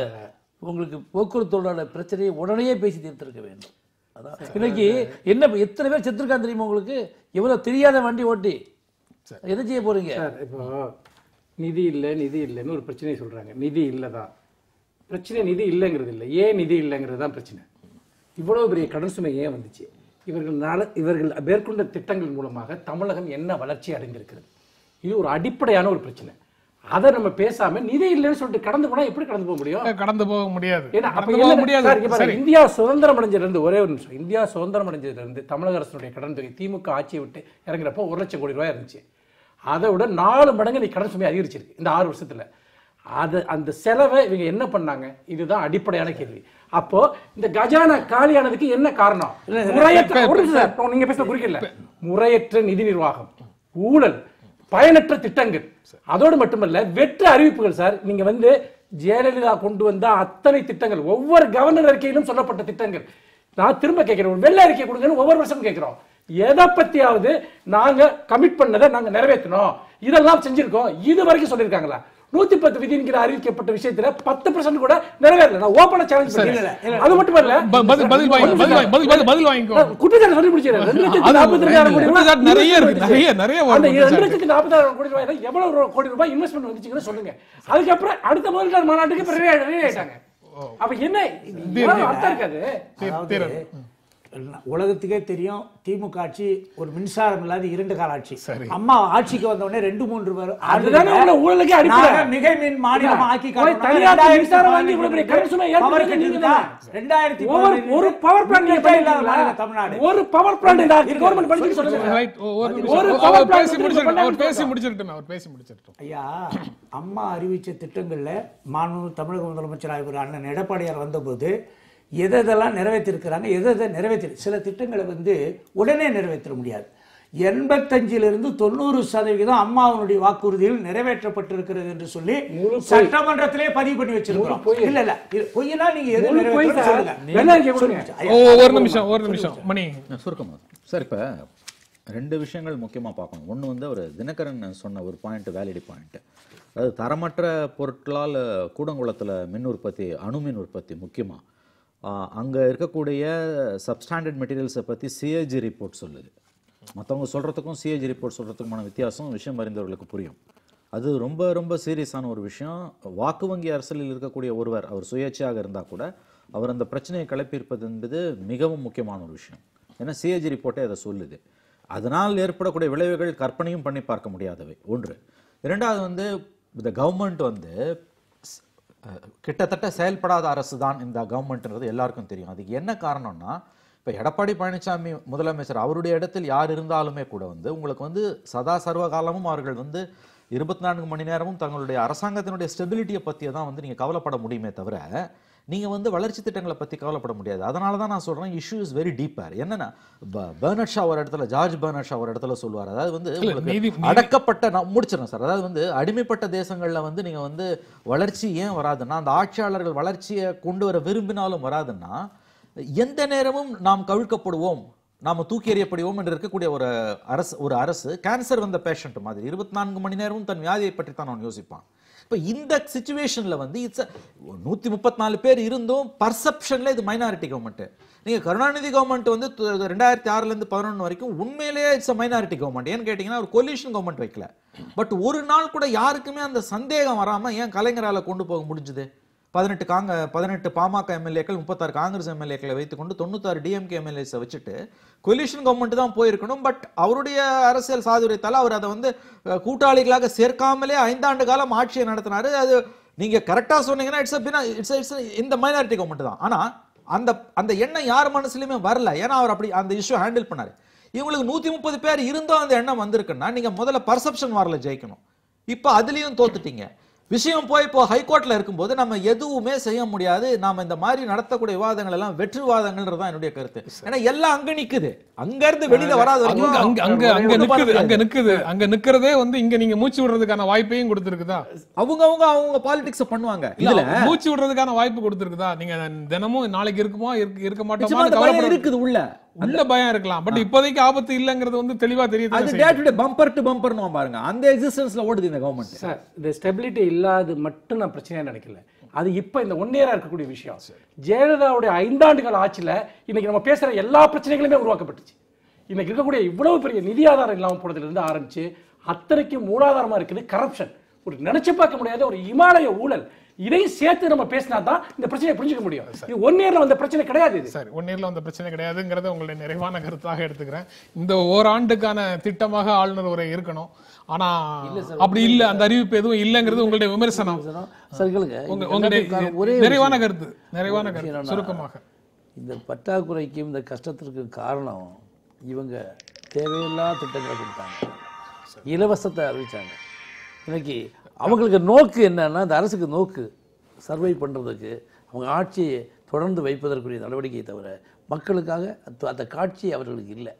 உங்களுக்கு போக்குவரத்து தொழிலாளர் பிரச்சனையை உடனே பேசி தீர்த்திருக்க வேண்டும். அதான் இன்னைக்கு என்ன எத்தனை பேர் செத்துருக்கான் தெரியுமா உங்களுக்கு? எவ்வளவு தெரியாத வண்டி ஓட்டி என்ன செய்ய போறீங்க? இப்போ நிதி இல்லைன்னு ஒரு பிரச்சனையை சொல்றாங்க. நிதி இல்லைதான் பிரச்சனை, நிதி இல்லைங்கிறது இல்லை. ஏன் நிதி இல்லைங்கிறது தான் பிரச்சனை. இவ்வளவு பெரிய கடன் சுமை ஏன் வந்துச்சு? இவர்கள் மேற்கொண்ட திட்டங்கள் மூலமாக தமிழகம் என்ன வளர்ச்சி அடைந்திருக்கிறது? இது ஒரு அடிப்படையான ஒரு பிரச்சனை. அதை நம்ம பேசாம நிதி இல்லைன்னு சொல்லிட்டு கடந்து போனா எப்படி கடந்து போக முடியும்? கடந்து போக முடியாது. இந்தியா சுதந்திரம் அடைஞ்சதுல ஒரே ஒரு நிமிஷம், இந்தியா சுதந்திரம் அடைஞ்சதுல இருந்து தமிழக அரசுடைய கடன் தொகை திமுக ஆட்சியை விட்டு இறங்குறப்போ 1 லட்சம் கோடி ரூபாய் இருந்துச்சு. அதை விட 4 மடங்கு நீ கடன் சுமை அதிகரிச்சிருக்கு இந்த 6 வருஷத்துல. அந்த செலவை இவங்க என்ன பண்ணாங்க? இதுதான் அடிப்படையான கேள்வி. அப்போ இந்த கஜானா காலியானதுக்கு என்ன காரணம்? நீங்க பேச குறிக்கல, முறையற்ற நிதி நிர்வாகம், ஊழல், பயனற்ற திட்டங்கள், அதோடு மட்டுமல்ல வெற்று அறிவிப்புகள். சார் நீங்க வந்து ஜெயலலிதா கொண்டு வந்த அத்தனை திட்டங்கள், ஒவ்வொரு கவர்னர் அறிக்கையிலும் சொல்லப்பட்ட திட்டங்கள். நான் திரும்ப கேட்கிறேன், ஒரு வெள்ளை அறிக்கை கொடுங்கன்னு ஒவ்வொரு வருஷம் கேட்கிறோம். எதை பத்தியாவது நாங்க கமிட் பண்ணதை நாங்க நிறைவேற்றணும், இதெல்லாம் செஞ்சிருக்கோம், இது வரைக்கும் சொல்லியிருக்காங்களா? 110 விதிங்கிற அறிவிக்கப்பட்ட விஷயத்துல 10% கூட நிறைவேறல. நான் ஓபனா சேலஞ்ச் பண்ணல. அது மட்டும் இல்ல, பதில் வாங்கிக்கோ. குற்றச்சாட்டு சொல்லி முடிச்சிரேன். 2,42,000 கோடி ரூபாய் நிறைய இருக்கு, நிறைய அந்த 2,40,000 கோடி ரூபாய் எவ்வளவு கோடி ரூபாய் இன்வெஸ்ட்மென்ட் வந்துச்சுன்னு சொல்லுங்க. அதுக்கப்புறம் அடுத்த முதலீட்டாளர் மாநாட்டுக்கு ரெடி ஆயிட்டாங்க. அப்ப என்ன அர்த்தம் இருக்காது? உலகத்துக்கே தெரியும், திமுக ஆட்சி ஒரு மின்சாரம் இல்லாத 2 கால ஆட்சி. அம்மா ஆட்சிக்கு வந்த உடனே 2-3 பேர் மிகை மின் மாநிலம் ஆக்கி ஒரு பவர் பிளான்ட் தமிழ்நாடு, ஒரு பவர் பிளான்ட் ஐயா. அம்மா அறிவிச்ச திட்டங்கள்ல மாண்பு தமிழக முதலமைச்சர் அண்ணன் எடப்பாடியார் வந்தபோது எதெல்லாம் நிறைவேற்றிருக்கிறாங்க, எதை நிறைவேற்றி சில திட்டங்களை வந்து உடனே நிறைவேற்ற முடியாது. 85% 90% அம்மாவுடைய வாக்குறுதிகள் நிறைவேற்றப்பட்டிருக்கிறது என்று சொல்லி சட்டமன்றத்திலே பதிவு பண்ணி வச்சிருக்கிறோம். இல்ல இல்ல பொய்னா நீங்க எது ஒரு நிமிஷம் மணி சுருக்கமா சார். இப்ப 2 விஷயங்கள் முக்கியமா பார்க்கணும். ஒன்று வந்து ஒரு தினகரன் சொன்ன ஒரு பாயிண்ட், வேலிடி பாயிண்ட். அதாவது தரமற்ற பொருட்களால் கூடங்குளத்தில் மின் உற்பத்தி, அணு மின் உற்பத்தி முக்கியமாக அங்கே இருக்கக்கூடிய சப்ஸ்டாண்டர்ட் மெட்டீரியல்ஸை பற்றி சிஏஜி ரிப்போர்ட் சொல்லுது. மற்றவங்க சொல்கிறதுக்கும் சிஏஜி ரிப்போர்ட் சொல்கிறதுக்குமான வித்தியாசம் விஷயம் அறிந்தவர்களுக்கு புரியும். அது ரொம்ப ரொம்ப சீரியஸான ஒரு விஷயம். வாக்கு வங்கி அரசியலில் இருக்கக்கூடிய ஒருவர், அவர் சுயேட்சையாக இருந்தால் கூட அவர் அந்த பிரச்சனையை கிளப்பியிருப்பது என்பது மிகவும் முக்கியமான ஒரு விஷயம். ஏன்னா சிஏஜி ரிப்போர்ட்டே அதை சொல்லுது. அதனால் ஏற்படக்கூடிய விளைவுகள் கற்பனையும் பண்ணி பார்க்க முடியாதவை ஒன்று. இரண்டாவது வந்து இந்த கவர்மெண்ட் வந்து கிட்டத்தட்ட செயல்படாத அரசு தான் இந்த கவர்மெண்ட்ன்றது எல்லாருக்கும் தெரியும். அதுக்கு என்ன காரணம்னா, இப்போ எடப்பாடி பழனிசாமி முதலமைச்சர், அவருடைய இடத்தில் யார் இருந்தாலுமே கூட வந்து உங்களுக்கு வந்து சதா சர்வ காலமும் அவர்கள் வந்து 24 மணி நேரமும் தங்களுடைய அரசாங்கத்தினுடைய ஸ்டெபிலிட்டியை பற்றியை தான் வந்து நீங்கள் கவலைப்பட முடியுமே தவிர நீங்கள் வந்து வளர்ச்சி திட்டங்களை பற்றி கவலைப்பட முடியாது. அதனால தான் நான் சொல்கிறேன், இஷ்யூ இஸ் வெரி டீப்பர். என்னன்னா பெர்னட் ஷா ஒரு இடத்துல, ஜார்ஜ் பெர்னட் ஷா ஒரு இடத்துல சொல்லுவார், அதாவது வந்து அடக்கப்பட்ட, நான் முடிச்சிடறேன் சார், அதாவது வந்து அடிமைப்பட்ட தேசங்களில் வந்து நீங்கள் வந்து வளர்ச்சி ஏன் வராதுன்னா, அந்த ஆட்சியாளர்கள் வளர்ச்சியை கொண்டு வர விரும்பினாலும் வராதுன்னா, எந்த நேரமும் நாம் கவிழ்க்கப்படுவோம், நாம் தூக்கி எறியப்படுவோம் என்று இருக்கக்கூடிய ஒரு அரசு கேன்சர் வந்த பேஷண்ட் மாதிரி 24 மணி நேரமும் தன் வியாதியை பற்றி தான் நான் யோசிப்பான். இப்போ இந்த சிச்சுவேஷனில் வந்து 134 பேர் இருந்தும் பர்செப்ஷனில் இது மைனாரிட்டி கவர்மெண்ட். நீங்கள் கருணாநிதி கவர்மெண்ட் வந்து 2006லேருந்து 2011 வரைக்கும் உண்மையிலேயே இட்ஸ் அ மைனாரிட்டி கவர்மெண்ட். ஏன்னு கேட்டிங்கன்னா ஒரு கொலிஷன் கவர்மெண்ட் வைக்கல. பட் ஒரு நாள் கூட யாருக்குமே அந்த சந்தேகம் வராமல் ஏன் கலைஞரால் கொண்டு போக முடிஞ்சுது? 18 பாமக எம்எல்ஏக்கள், 36 காங்கிரஸ் எம்எல்ஏக்களை வைத்துக்கொண்டு 96 டிஎம்கே எம்எல்ஏஸை வச்சுட்டு கொலிஷன் கவர்மெண்ட் தான் போயிருக்கணும். பட் அவருடைய அரசியல் சாதுரியத்தால் அவர் அதை வந்து கூட்டாளிகளாக சேர்க்காமலே 5 ஆண்டு காலம் ஆட்சியை நடத்தினாரு. அது நீங்க கரெக்டா சொன்னீங்கன்னா இட்ஸ் இந்த மைனாரிட்டி கவர்மெண்ட் தான். ஆனா அந்த எண்ணம் யார் மனசுலயுமே வரல. ஏன்னா அவர் அப்படி அந்த இஷ்யூ ஹேண்டில் பண்ணாரு. இவங்களுக்கு 130 பேர் இருந்தோம் அந்த எண்ணம் வந்திருக்குன்னா நீங்க முதல்ல பர்செப்ஷன் வாரில் ஜெயிக்கணும். இப்போ அதுலயும் தோத்துட்டீங்க. விஷயம் போய் இப்போ ஹைகோர்ட்ல இருக்கும்போது நம்ம எதுவுமே செய்ய முடியாது. நாம இந்த மாதிரி நடத்தக்கூடிய விவாதங்கள் எல்லாம் வெற்று விவாதங்கள்ன்றதான் என்னுடைய கருத்து. ஏன்னா எல்லாம் அங்க நிக்குது, அங்க இருந்து வெளியில வராத அங்க நிக்கிறதே வந்து இங்க நீங்க மூச்சு விடுறதுக்கான வாய்ப்பையும் கொடுத்திருக்குதா? அவங்க பாலிடிக்ஸ் பண்ணுவாங்க. இதுல மூச்சு விடுறதுக்கான வாய்ப்பு கொடுத்திருக்குதா? நீங்க தினமும் நாளைக்கு இருக்குமா இருக்க நிச்சயமா அந்த பயம் இருக்குது உள்ள பயம் இருக்கலாம். பட் இப்போதைக்கு ஆபத்து இல்லங்கிறது வந்து தெளிவா தெரியுது. அது day to day bumper to பம்பர்னு பாருங்க, அந்த எக்ஸிஸ்டன்ஸ்ல ஓடுது இந்த கவர்மெண்ட். சார் இந்த ஸ்டெபிலிட்டி இல்லாது மட்டும் நான் பிரச்சனையா நினைக்கல. அது இப்ப இந்த 1 இயரா இருக்கக்கூடிய விஷயம். ஜெயலலிதாவுடைய 5 ஆண்டுகள் ஆட்சியில இன்னைக்கு நம்ம பேசுற எல்லா பிரச்சனைகளுமே உருவாக்கப்பட்டுச்சு. இன்னைக்கு இருக்கக்கூடிய இவ்வளவு பெரிய நிதி ஆதாரம் இல்லாம போனதுல இருந்து ஆரம்பிச்சு அத்தனைக்கு மூலாதாரமா இருக்குது கரப்ஷன். ஒரு நினைச்சு பார்க்க முடியாத ஒரு இமாலய ஊழல். இதையும் சேர்த்து நம்ம பேசினா தான் இந்த பிரச்சனையை புரிஞ்சுக்க முடியும். இது 1 இயர்ல வந்த பிரச்சனை கிடையாது. சரி, 1 இயர்ல வந்த பிரச்சனை கிடையாதுங்கிறத உங்களுடைய நிறைவான கருத்தாக எடுத்துக்கிறேன். இந்த ஓராண்டுக்கான திட்டமாக ஆளுநர் உரை இருக்கணும். ஆனா அப்படி இல்ல, அந்த அறிவிப்பு எதுவும் இல்லங்கிறது உங்களுடைய விமர்சனம். உங்களுடைய நிறைவான கருத்து சுருக்கமாக. இந்த பற்றாக்குறைக்கும் இந்த கஷ்டத்திற்கு காரணம் இவங்க தேவையில்லாத திட்டங்களை கொடுத்தாங்க, இலவசத்தை அறிவிச்சாங்க. இன்னைக்கு அவங்களுக்கு நோக்கு என்னன்னா, இந்த அரசுக்கு நோக்கு சர்வை பண்ணுறதுக்கு, அவங்க ஆட்சியை தொடர்ந்து வைப்பதற்குரிய நடவடிக்கையை தவிர மக்களுக்காக அந்த காட்சி அவர்களுக்கு இல்லை,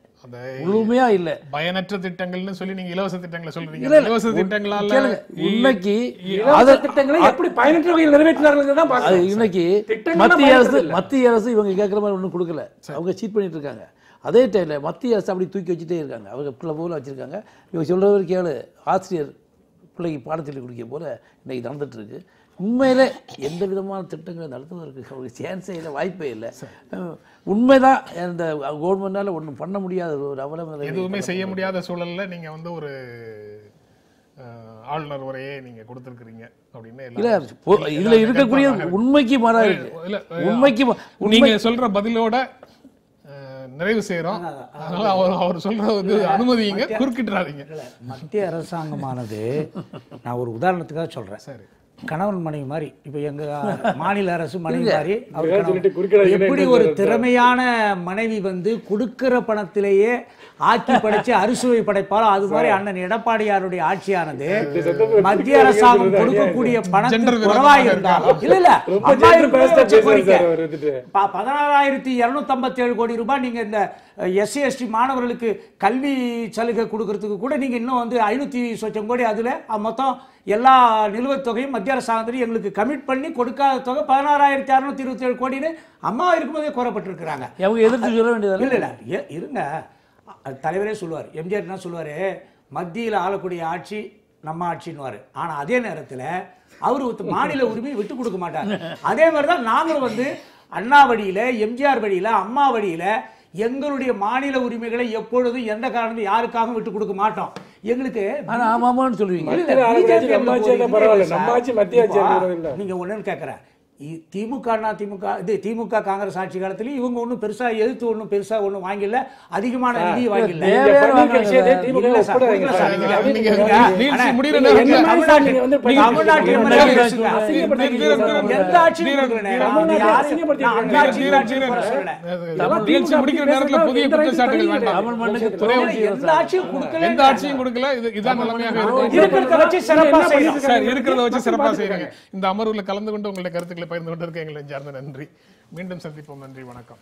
முழுமையா இல்லை. பயனற்ற திட்டங்கள்னு சொல்லி நீங்க இலவச திட்டங்களை சொல்றீங்க. இலவச திட்டங்களால இன்னைக்கு திட்டங்களை எப்படி பயனற்ற வகையில் நிறைவேற்றினார்கள் தான் பார்க்கணும். இன்னைக்கு மத்திய அரசு இவங்க கேட்குற மாதிரி ஒன்றும் கொடுக்கல, அவங்க சீட் பண்ணிட்டு இருக்காங்க. அதே டைம்ல மத்திய அரசு அப்படி தூக்கி வச்சுட்டே இருக்காங்க, அவங்க பிள்ளை போல வச்சிருக்காங்க. இவங்க சொல்றவர் கேளு, ஆசிரியர் பிள்ளைக்கு பாடத்தில் கொடுக்க போல இன்னைக்கு நடந்துட்டு இருக்கு. உண்மையில எந்த விதமான திட்டங்களை நடத்துவதற்கு அவருக்கு சான்ஸே இல்லை, வாய்ப்பே இல்லை. உண்மைதான், இந்த கவர்மெண்டால ஒன்றும் பண்ண முடியாத ஒரு அவலம், எதுவுமே செய்ய முடியாத சூழல்ல நீங்க வந்து ஒரு ஆளுநர் உரையே நீங்க கொடுத்திருக்கீங்க அப்படின்னு இல்ல. இதுல இருக்கக்கூடிய உண்மைக்கு மாறா இருக்கு. உண்மைக்கு நீங்க சொல்ற பதிலோட நிறைவு செய்யறோம். அதனால அவர் சொல்றது அனுமதிங்க, குறுக்கிட்டுறாதீங்க. மத்திய அரசாங்கமானது, நான் ஒரு உதாரணத்துக்காக சொல்றேன், சரி, கணவன் மனைவி மாதிரி. இப்போ எங்க மாநில அரசு மனைவி மாதிரி எப்படி ஒரு திறமையான மனைவி வந்து கொடுக்கிற பணத்திலேயே ஆக்கி படைச்சு அறுசுவை படைப்பாலும், அது மாதிரி அண்ணன் எடப்பாடியாருடைய ஆட்சியானது மத்திய அரசாங்கம் கொடுக்கக்கூடிய பணத்துக்கு குறைவாக இருந்தாலும் இல்ல 16,257 கோடி ரூபாய் நீங்க இந்த SC ST மாணவர்களுக்கு கல்வி சலுகை கொடுக்கறதுக்கு கூட நீங்க இன்னும் வந்து 500 சொச்சம் கோடி, அதுல மொத்தம் எல்லா நிலுவைத் தொகையும் மத்திய அரசாங்கத்தில் எங்களுக்கு கமிட் பண்ணி கொடுக்காத தொகை 16,627 கோடின்னு அம்மா இருக்கும்போதே கோரப்பட்டிருக்கிறாங்க. எதிர்த்து சொல்ல வேண்டியது இல்லை இருங்க, தலைவரே சொல்லுவார், எம்ஜிஆர் என்ன சொல்லுவார், மத்தியில் ஆளக்கூடிய ஆட்சி நம்ம ஆட்சின்னுவார். ஆனால் அதே நேரத்தில் அவர் மாநில உரிமையை விட்டு கொடுக்க மாட்டார். அதே மாதிரி தான் நாங்களும் வந்து அண்ணா வழியில், எம்ஜிஆர் வழியில், அம்மா வழியில் எங்களுடைய மாநில உரிமைகளை எப்பொழுதும் எந்த காரணத்தையும் யாருக்காகவும் விட்டு கொடுக்க மாட்டோம். எங்களுக்கு ஆமாமான்னு சொல்லுவீங்க. நீங்க ஒண்ணுன்னு கேட்கிறேன், திமுக காங்கிரஸ் ஆட்சி காலத்திலேயும் இவங்க ஒன்றும் பெருசா எதிர்த்து ஒன்றும் பெருசா ஒன்றும் வாங்கல, அதிகமான நிதி வாங்கல. இந்த அமர்வுல கலந்து கொண்டு உங்களுடைய கருத்துக்களை பகிர்ந்து கொண்டிருக்க எங்களை நன்றி. மீண்டும் சந்திப்போம். நன்றி, வணக்கம்.